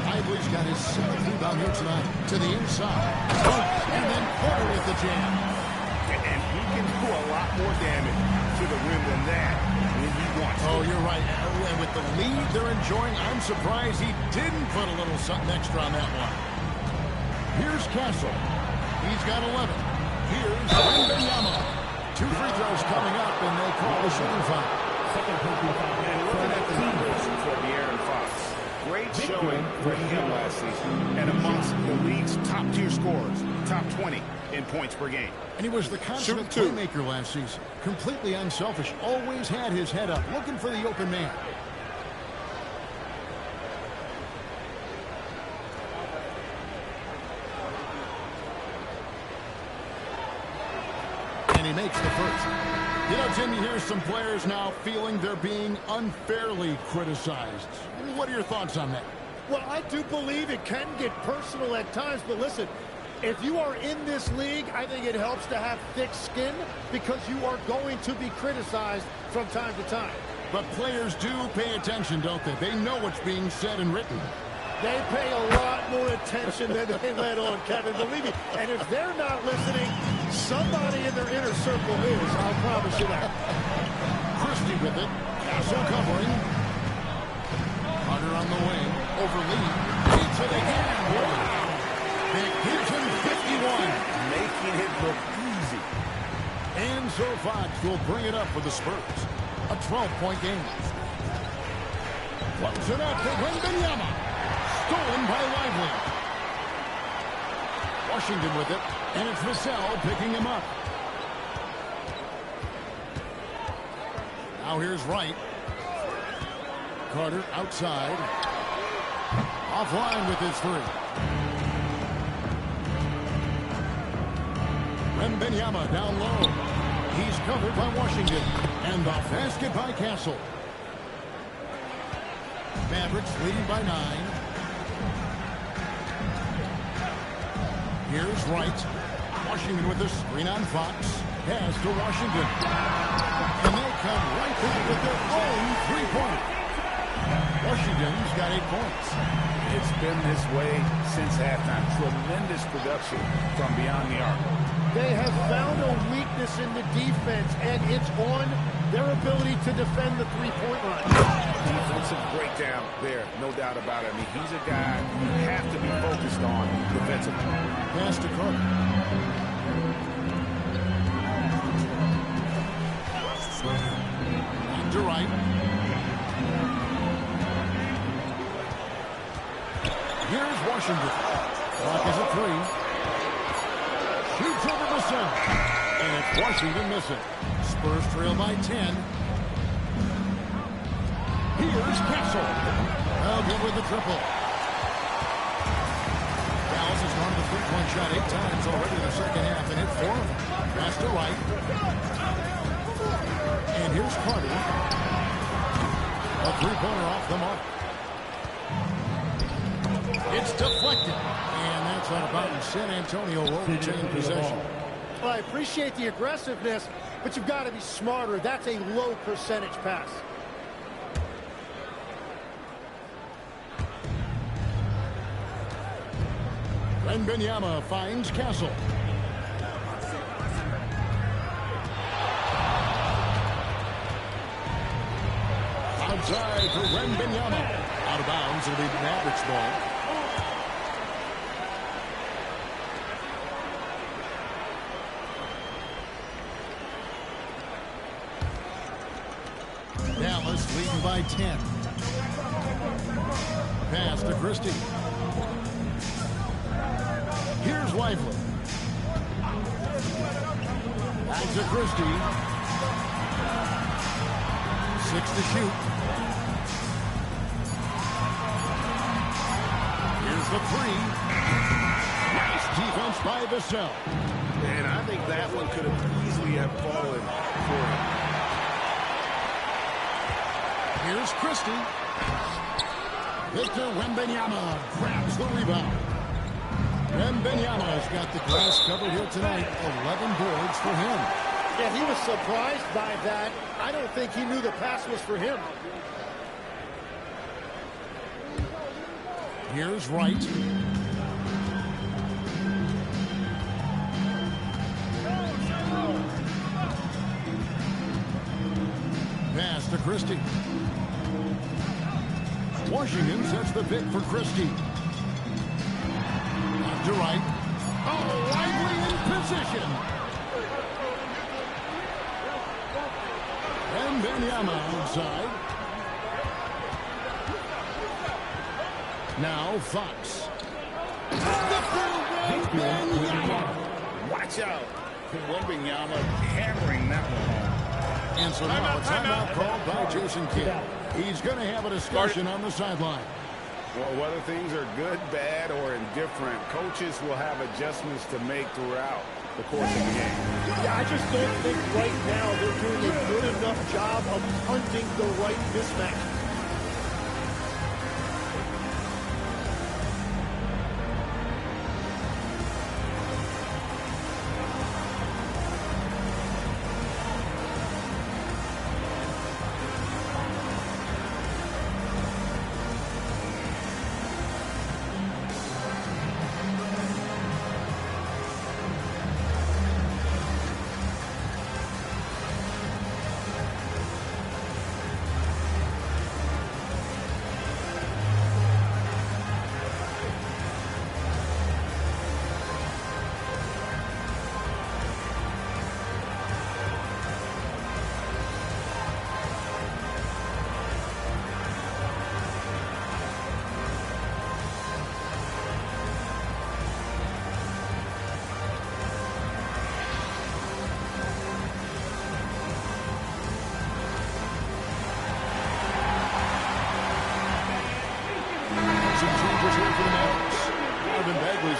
Ivory's got his 7th rebound here tonight. To the inside. And then Carter with the jam. And he can do a lot more damage to the rim than that when he wants to. Oh, you're right. And with the lead they're enjoying, I'm surprised he didn't put a little something extra on that one. Here's Castle. He's got 11. Here's Wembanyama. 2 free throws coming up, and they call the shooting foul. And looking at the numbers for De'Aaron Fox. Great showing for him last season. And amongst the league's top-tier scorers. Top 20 in points per game. And he was the consummate playmaker last season. Completely unselfish. Always had his head up, looking for the open man. And he makes the first. You know, Jim, you hear some players now feeling they're being unfairly criticized. What are your thoughts on that? Well, I do believe it can get personal at times, but listen, if you are in this league, I think it helps to have thick skin because you are going to be criticized from time to time. But players do pay attention, don't they? They know what's being said and written. They pay a lot more attention than they let on, Kevin, believe me. And if they're not listening, somebody in their inner circle is, I'll promise you that. Christie with it. Castle covering. Carter on the wing. Over Lee. Beats it again. That gives him 51. Making it look easy. And so Fox will bring it up for the Spurs. A 12-point game. Close it up to Wembanyama. Stolen by Lively. Washington with it. And it's Vassell picking him up. Now here's Wright. Carter outside. Offline with his 3. Wembanyama down low. He's covered by Washington. And the basket by Castle. Mavericks leading by 9. Here's Wright. Washington with the screen on Fox. Pass to Washington. And they come right back with their own 3-pointer. Washington's got 8 points. It's been this way since halftime. Tremendous production from beyond the arc. They have found a weakness in the defense, and it's on their ability to defend the 3-point line. Defensive breakdown there, no doubt about it. I mean, he's a guy you have to be focused on defensively. Pass to Carter. On to Wright. Here's Washington. Clock is at 3. Shoots over Vassell. And it's Washington missing. Spurs trail by 10. Here's Castle. Well, good with the triple. Dallas has gone to the 3-point shot 8 times already in the second half, and hit 4 of them. Pass to Wright. And here's Carter. A 3-pointer off the mark. It's deflected. And that's out of bounds. San Antonio will retain possession. Well, I appreciate the aggressiveness, but you've got to be smarter. That's a low percentage pass. Wembanyama finds Castle. Outside for Wembanyama. Out of bounds. It'll be the Mavericks ball. Dallas leading by 10. Pass to Christie. Here's Lively. Back to Christie. 6 to shoot. Here's the 3. Nice defense by Vassell. And I think that one could have easily have fallen for him. Here's Christie. Victor Wembanyama grabs the rebound. Wembanyama's got the glass covered here tonight. 11 boards for him. Yeah, he was surprised by that. I don't think he knew the pass was for him. Here's Wright. Pass to Christie. Washington sets the pick for Christie. Out to Wright. Oh, Lively in position. And Wembanyama outside. Now Fox. Watch out. Wembanyama hammering that one home. And so now a timeout called by Jason Kidd. He's going to have a discussion on the sideline. Well, whether things are good, bad, or indifferent, coaches will have adjustments to make throughout the course of the game. Yeah, I just don't think right now they're doing a good enough job of hunting the right mismatch.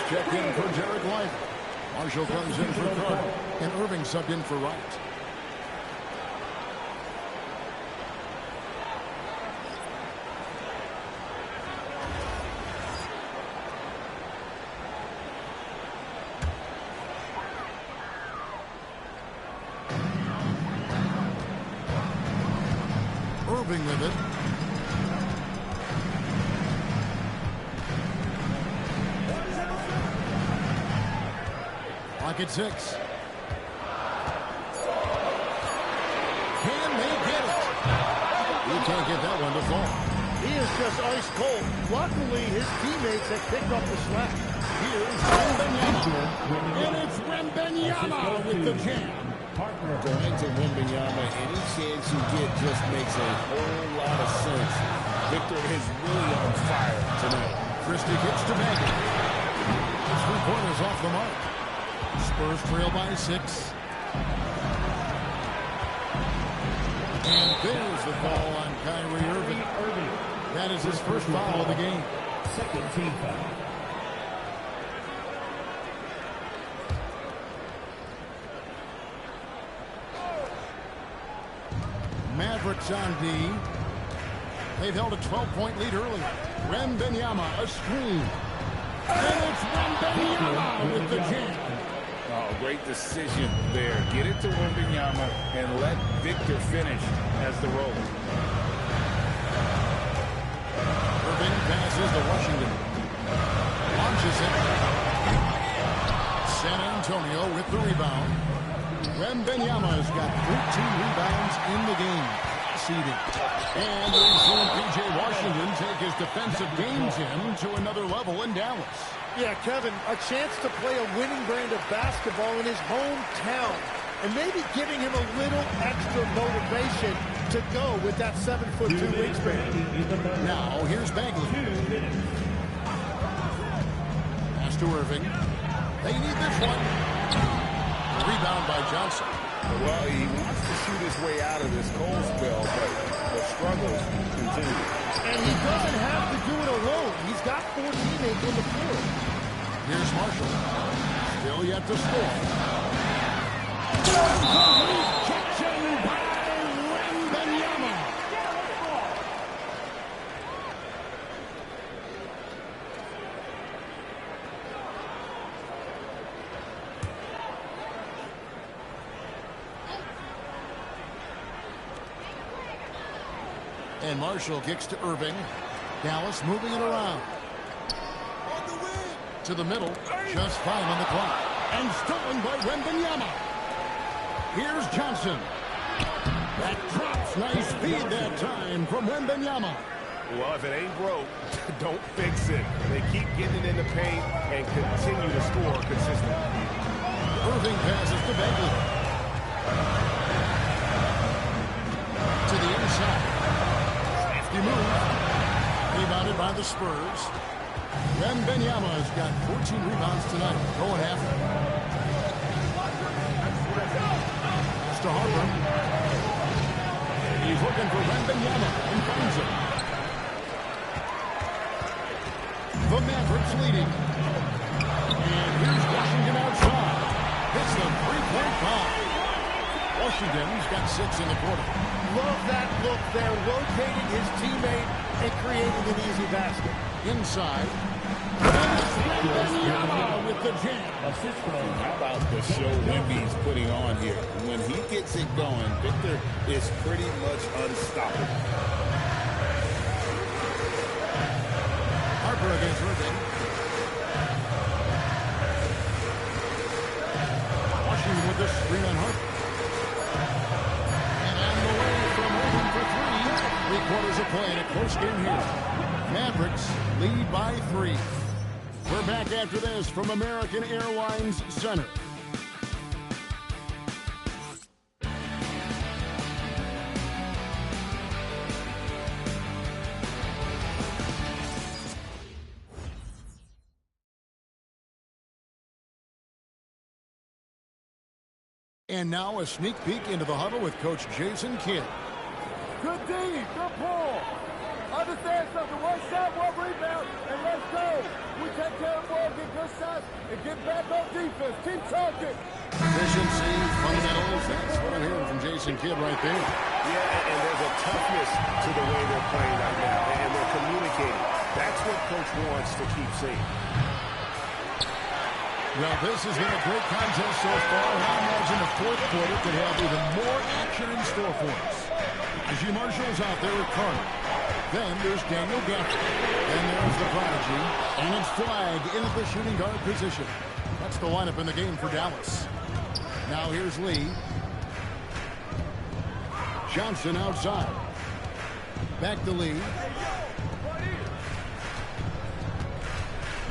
Checked in for Derek Lively. Marshall comes in for Carter. And Irving subbed in for Wright. Irving with it. At 6. Can they get it? He can't get that one to fall. He is just ice cold. Luckily, his teammates have picked up the slack. Here's Wembanyama. And it's Wembanyama with the jam. Going to Wembanyama, any chance you get just makes a whole lot of sense. Victor is really on fire tonight. Christie gets to Maggie. His 3-pointers off the mark. Spurs trail by 6. And there's the call on Kyrie Irving. That is his first foul of the game. Second team foul. Mavericks on D. They've held a 12-point lead earlier. Wembanyama, a screen. And it's Wembanyama with the jam. Oh, great decision there. Get it to Wembanyama and let Victor finish as the roller. Irving passes to Washington. Launches it. San Antonio with the rebound. Wembanyama's got 13 rebounds in the game. Seeding. And we've seen P.J. Washington take his defensive game, Tim, to another level in Dallas. Yeah, Kevin, a chance to play a winning brand of basketball in his hometown. And maybe giving him a little extra motivation to go with that 7'2" wingspan. Now, here's Bagley. Pass to Irving. They need this one. Rebound by Johnson. Well, he wants to shoot his way out of this cold spell, but the struggles continue. And he doesn't have to do it alone. He's got 4 teammates on the floor. Here's Marshall. Still yet to score. Rejection by Wembanyama. And Marshall kicks to Irving. Dallas moving it around. To the middle. Just 5 on the clock. And stolen by Wembanyama. Here's Johnson. That drops. Nice feed that time from Wembanyama. Well, if it ain't broke, don't fix it. They keep getting it in the paint and continue to score consistently. Irving passes to Bagley. To the inside. Safety move. Rebounded by the Spurs. Wembanyama's got 14 rebounds tonight. Going after it. It's to Harper. He's looking for Wembanyama and finds him. The Mavericks leading. And here's Washington outside. Hits the three-point bomb. Washington's got 6 in the quarter. Love that look there, rotating his teammate and creating an easy basket. Inside. Wembanyama with the jam. How about the show Wemby's putting on here? When he gets it going, Victor is pretty much unstoppable. Harper against Irving. Washington with the screen on Harper. And on the way from Irving for 3. 3 quarters of play in a close game here. Mavericks lead by 3. We're back after this from American Airlines Center. And now a sneak peek into the huddle with Coach Jason Kidd. Good D, good pull. Understand something, 1 shot, 1 rebound, and let's go. We take care of the ball, get good shots, and get back on defense. Keep talking. Efficiency, fundamentals, that's what I'm hearing from Jason Kidd right there. Yeah, and there's a toughness to the way they're playing right now, and they're communicating. That's what Coach wants to keep seeing. Well, this has been a great contest so far. I imagine the 4th quarter could have even more action in store for us. Najee Marshall's out there with Carter. Then there's Daniel Gafford. Then there's the prodigy. And it's Flag in at the shooting guard position. That's the lineup in the game for Dallas. Now here's Lee. Johnson outside. Back to Lee.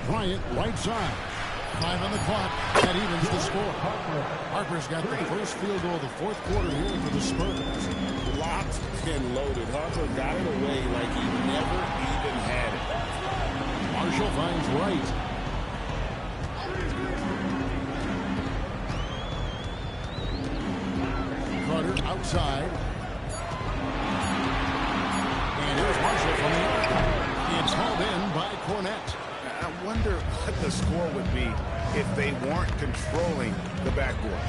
Bryant right side. 5 on the clock. That evens the score. Harper's got the first field goal of the 4th quarter here for the Spurs. Locked and loaded. Harper got it away like he never even had it. Marshall finds Wright. Carter outside. And here's Marshall from the arc. It's hauled in by Cornette. I wonder what the score would be if they weren't controlling the backboard.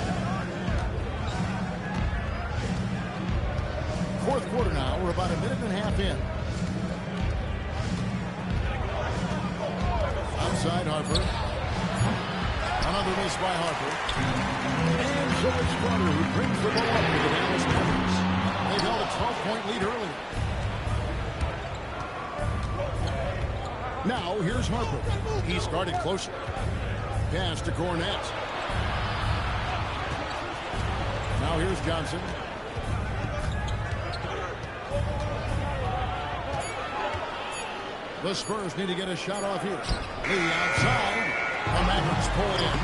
4th quarter now. We're about a minute and a half in. Outside Harper. Another miss by Harper. And so it's Carter who brings the ball up to the Dallas Mavericks. They've held a 12-point lead early. Now here's Harper. He's guarded closer. Pass to Cornette. Now here's Johnson. The Spurs need to get a shot off here. Lee outside. The Mavericks pull it in.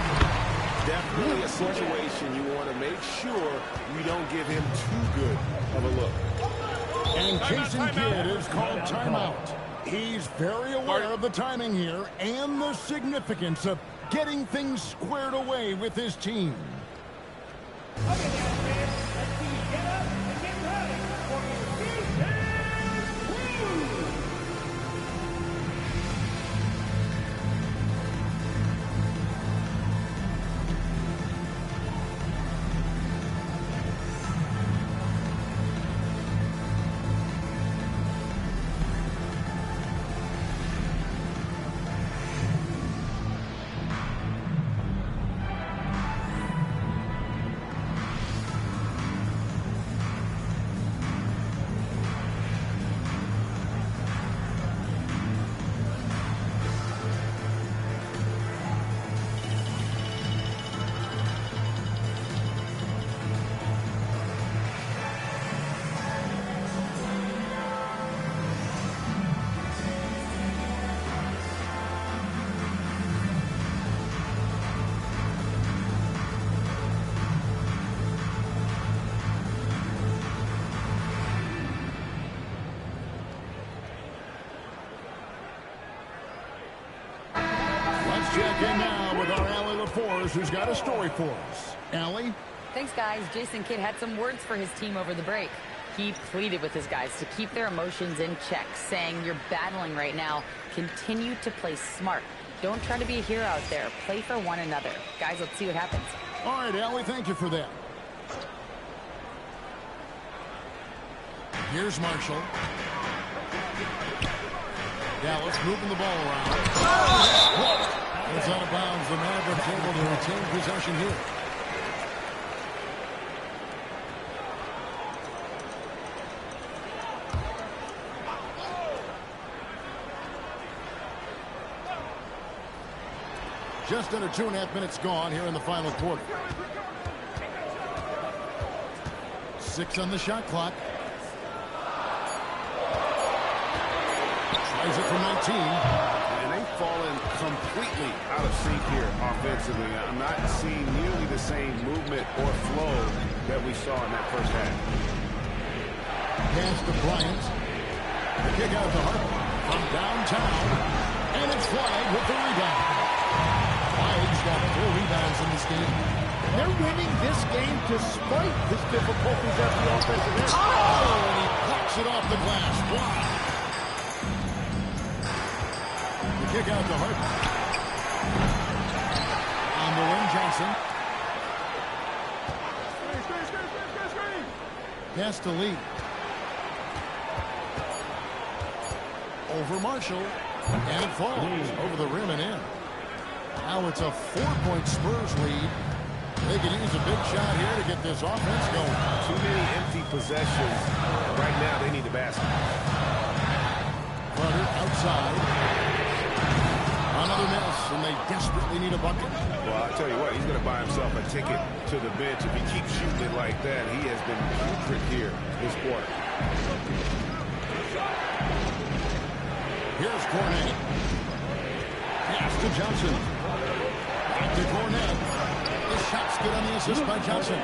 Definitely a situation you want to make sure you don't give him too good of a look. And Jason Kidd is called timeout. He's very aware of the timing here and the significance of getting things squared away with his team. Let's check in now with our Allie LaForce, who's got a story for us. Allie? Thanks, guys. Jason Kidd had some words for his team over the break. He pleaded with his guys to keep their emotions in check, saying, "You're battling right now. Continue to play smart. Don't try to be a hero out there. Play for one another." Guys, let's see what happens. All right, Allie, thank you for that. Here's Marshall. Dallas moving the ball around. It's out of bounds. The Mavericks able to retain possession here. Just under 2.5 minutes gone here in the final quarter. 6 on the shot clock. Tries it from 19. And they've fallen completely out of sync here offensively. I'm not seeing nearly the same movement or flow that we saw in that first half. Pass to Bryant. The kick out to Harper from downtown. And it's flagged with the rebound. Flagg's got 4 rebounds in this game. They're winning this game despite his difficulties at the offensive end. Oh, and he knocks it off the glass. Wow. The kick out to Harper. On the wing, Johnson. Pass to Lee. Over Marshall. And it falls over the rim and in. Now it's a 4-point Spurs lead. They can use a big shot here to get this offense going. Too many empty possessions. Right now, they need the basket. Carter outside. Another miss, and they desperately need a bucket. Well, I'll tell you what, he's going to buy himself a ticket to the bench. If he keeps shooting it like that, he has been putrid here this quarter. Here's Cornet. Pass to Johnson. Back to Cornet. The shot's good on the assist by Johnson.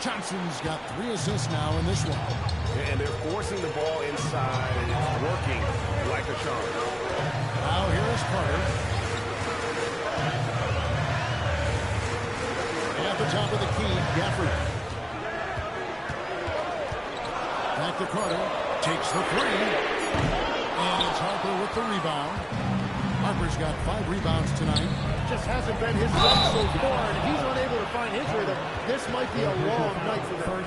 Johnson's got 3 assists now in this one. And they're forcing the ball inside, and it's working like a charm. Now here's Carter. At the top of the key, Gafford. Back to Carter. Takes the 3. And it's Harper with the rebound. Harper's got 5 rebounds tonight. Just hasn't been his run so far, and if he's unable to find his rhythm, this might be a long night for them.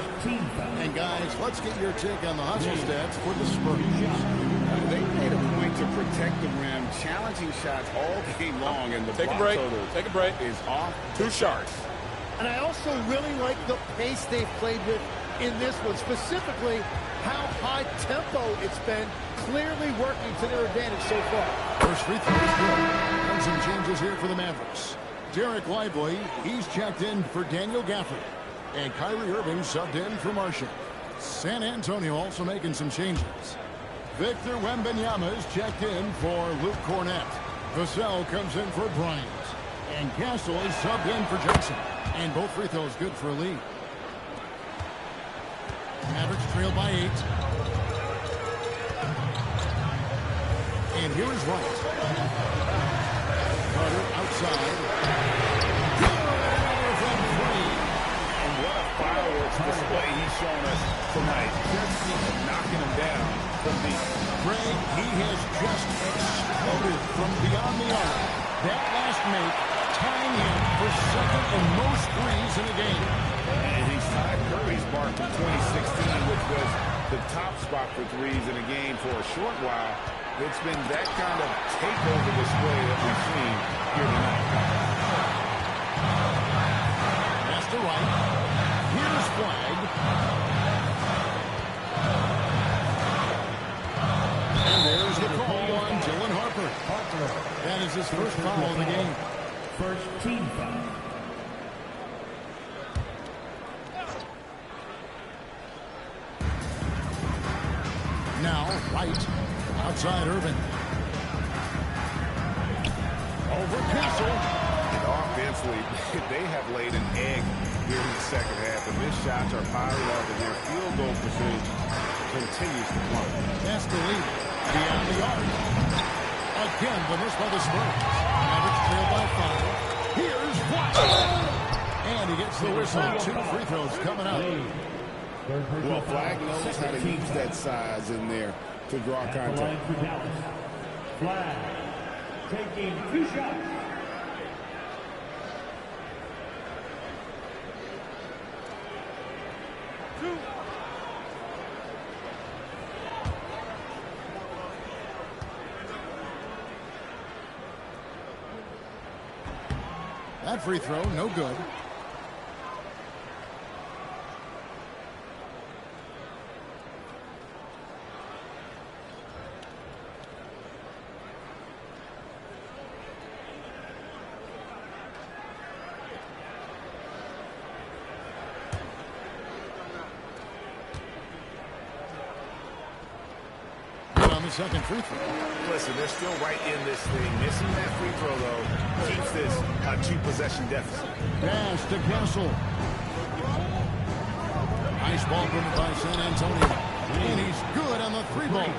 And guys, let's get your take on the hustle stats for the Spurs. They made a point to protect the rim, challenging shots all game long, and the Take a break. Take a break. Is off 2 shots. And I also really like the pace they've played with in this one, specifically how high tempo it's been, clearly working to their advantage so far. First free throw is good. And some changes here for the Mavericks. Derek Lively, he's checked in for Daniel Gafford. And Kyrie Irving subbed in for Marshall. San Antonio also making some changes. Victor Wembanyama is checked in for Luke Cornet. Vassell comes in for Bryant. And Castle is subbed in for Johnson. And both free throws good for a lead. Mavericks trail by 8. And here is Wright. Carter outside. Good from 3. And what a fireworks display he's shown us tonight. Just knocking him down from deep. Greg, he has just exploded from beyond the arc. That last make tying him for second in most threes in a game. And he's tied Curry's mark from 2016, which was the top spot for threes in a game for a short while. It's been that kind of takeover display that we've seen here tonight. Pass to Wright. Here's flag. And there's the call on Dylan Harper. That is his first foul of the game. First team foul. Now, Wright. Outside Irving. Over Castle. And offensively, they have laid an egg here in the second half. And missed shots are piling up, and their field goal percentage continues to plummet. Pass to Lee. Beyond the arc. Again, the miss by the Spurs. Mavericks gets the whistle. 2 free throws coming up. Well, Flag knows how to use that size in there to draw contact. Flag taking 2 shots. That free throw, no good. The second free throw. Listen, they're still right in this thing. Missing that free throw, though, keeps this a 2-possession deficit. Pass to Castle. Nice ball movement by San Antonio. And he's good on the 3-ball.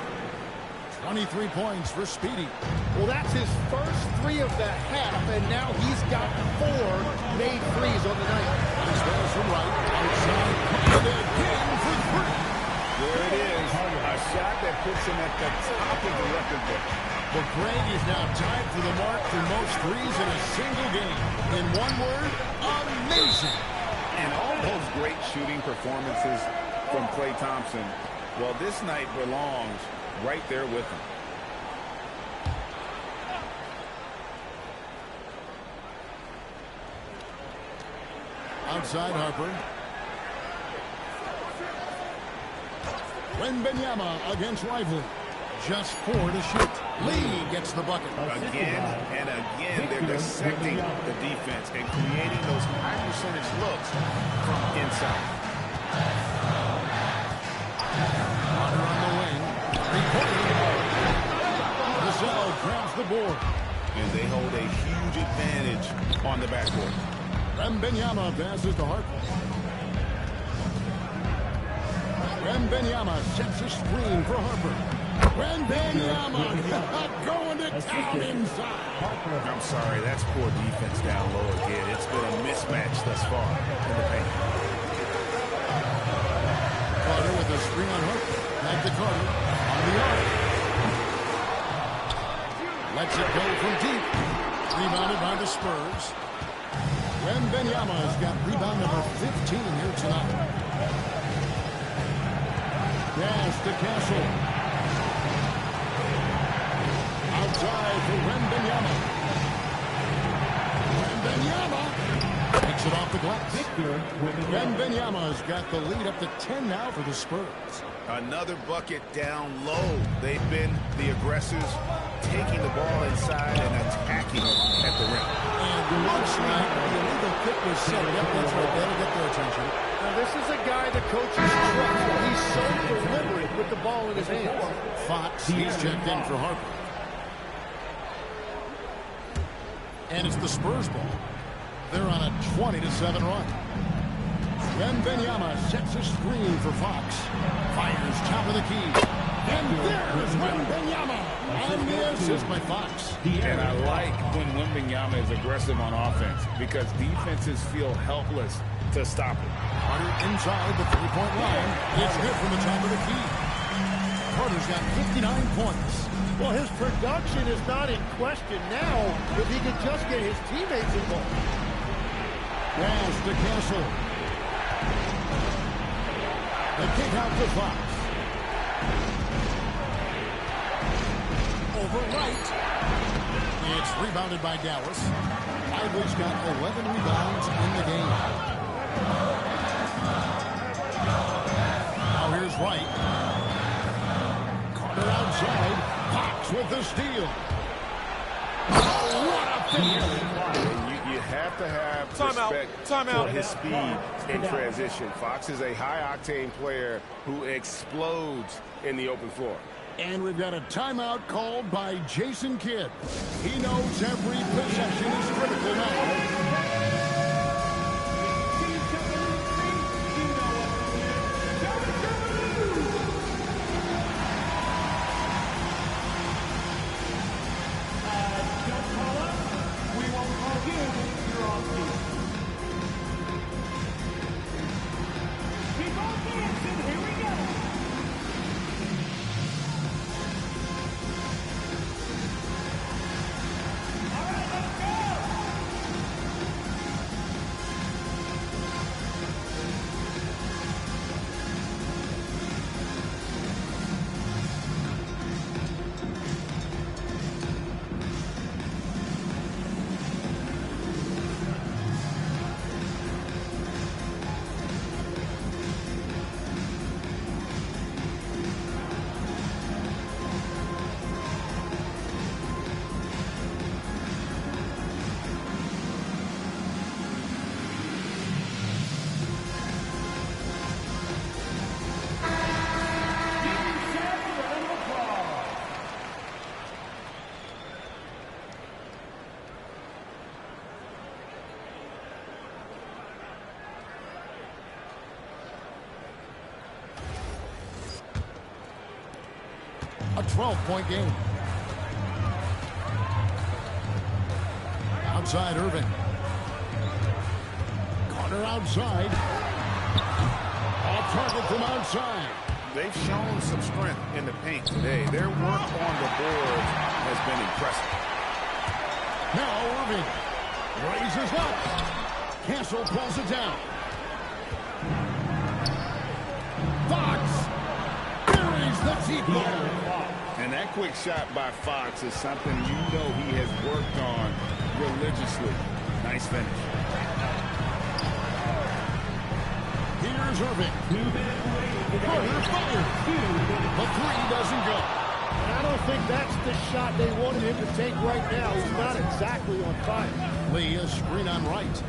23 points for Speedy. Well, that's his first 3 of the half, and now he's got 4 made threes on the night. Nice pass from right. Outside. And again for 3. There it is. A shot that puts him at the top of the record book. Well, Greg is now tied for the mark for most threes in a single game. In one word, amazing. And all those great shooting performances from Klay Thompson, well, this night belongs right there with him. Outside Harper. Wembanyama against Lively. Just 4 to shoot. Lee gets the bucket. Again and again, they're dissecting the defense and creating those high percentage looks from inside. Hunter on the wing. 3-pointer. Vassell grabs the board. And they hold a huge advantage on the backcourt. Wembanyama passes to Harper. Wembanyama sets a screen for Harper. Wembanyama going to town inside. I'm sorry, that's poor defense down low again. It's been a mismatch thus far in the paint. Carter with a screen on Harper. Back to Carter on the arc. Lets it go from deep. Rebounded by the Spurs. Wembanyama has got rebound number 15 here tonight. Pass to Castle. Outside for Wembanyama. Wembanyama takes it off the glass. Wembanyama's got the lead up to 10 now for the Spurs. Another bucket down low. They've been the aggressors, taking the ball inside and attacking at the rim. And looks like the illegal kick was set up. That's right. That'll get their attention. Now, this is a guy the coaches trust. He's so deliberate with the ball in his hands. Fox, he's checked in for Harper. And it's the Spurs ball. They're on a 20-7 run. Wembanyama sets a screen for Fox. Fires top of the key. And there's Wembanyama on the assist by Fox. And I like when Wembanyama is aggressive on offense because defenses feel helpless to stop it. Carter inside the 3-point line. It's good from the top of the key. Carter's got 59 points. Well, his production is not in question now if he could just get his teammates involved. Pass to Castle. The kick out to Fox. Over right. It's rebounded by Dallas. Lively's got 11 rebounds in the game. Now here's Wright. Carter outside. Fox with the steal. Oh, what a finish! You have to have respect for his speed in transition. Fox is a high-octane player who explodes in the open floor. And we've got a timeout called by Jason Kidd. He knows every possession is critical now. 12-point game. Outside Irving. Carter outside. Off target from outside. They've shown some strength in the paint today. Their work on the boards has been impressive. Now Irving raises up. Castle pulls it down. Fox buries the deep ball. And that quick shot by Fox is something you know he has worked on religiously. Nice finish. Here's Irving. Carter fired. The three doesn't go. And I don't think that's the shot they wanted him to take right now. He's not exactly on fire. Lee, a screen on right.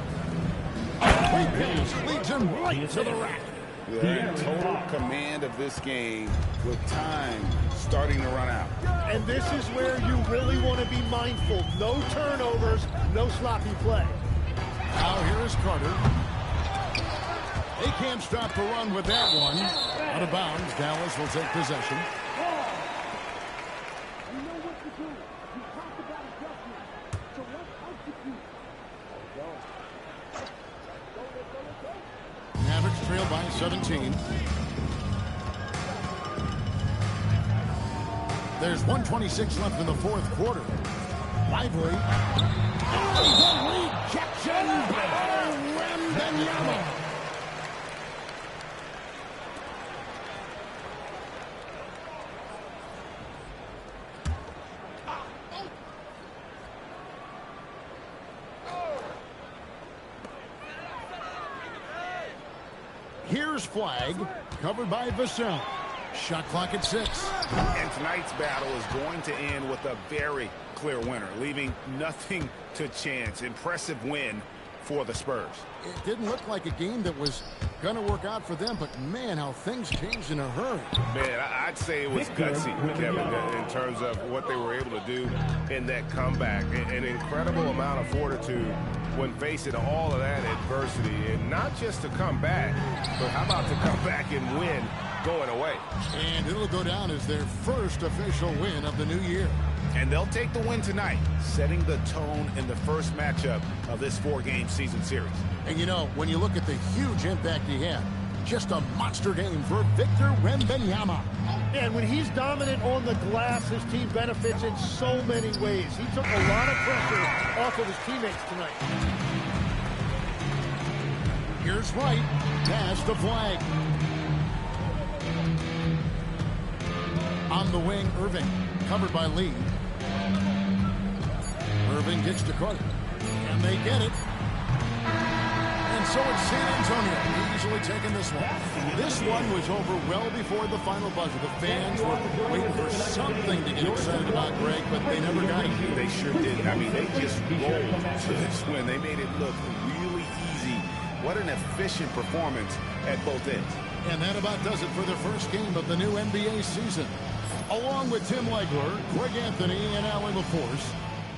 Quick pass leads him right to the rack. They're in total command of this game with time starting to run out. And this is where you really want to be mindful. No turnovers, no sloppy play. Now here is Carter. They can't stop the run with that one. Out of bounds, Dallas will take possession. Mavericks trail by 17. There's 1:26 left in the fourth quarter. Lively. Oh, the rejection by Wembanyama. Here's Flag, covered by Vassell. Shot clock at 6. And tonight's battle is going to end with a very clear winner, leaving nothing to chance. Impressive win for the Spurs. It didn't look like a game that was going to work out for them, but man, how things changed in a hurry. Man, I'd say it was gutsy, Kevin, in terms of what they were able to do in that comeback. An incredible amount of fortitude when facing all of that adversity, and not just to come back, but how about to come back and win going away. And it'll go down as their first official win of the new year. And they'll take the win tonight, setting the tone in the first matchup of this 4-game season series. And you know, when you look at the huge impact he had, just a monster game for Victor Wembanyama. And when he's dominant on the glass, his team benefits in so many ways. He took a lot of pressure off of his teammates tonight. Here's Wright. Pass to Flag. On the wing, Irving. Covered by Lee. Irving gets to Carter. And they get it. And so it's San Antonio easily taking this one. This one was over well before the final buzzer. The fans were waiting for something to get excited about, Greg, but they never got it. They sure didn't. I mean, they just rolled to this win. They made it look really easy. What an efficient performance at both ends. And that about does it for the first game of the new NBA season. Along with Tim Legler, Greg Anthony, and Allie LaForce,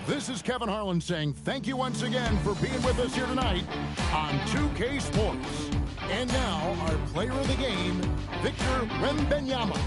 this is Kevin Harlan saying thank you once again for being with us here tonight on 2K Sports. And now, our player of the game, Victor Wembanyama.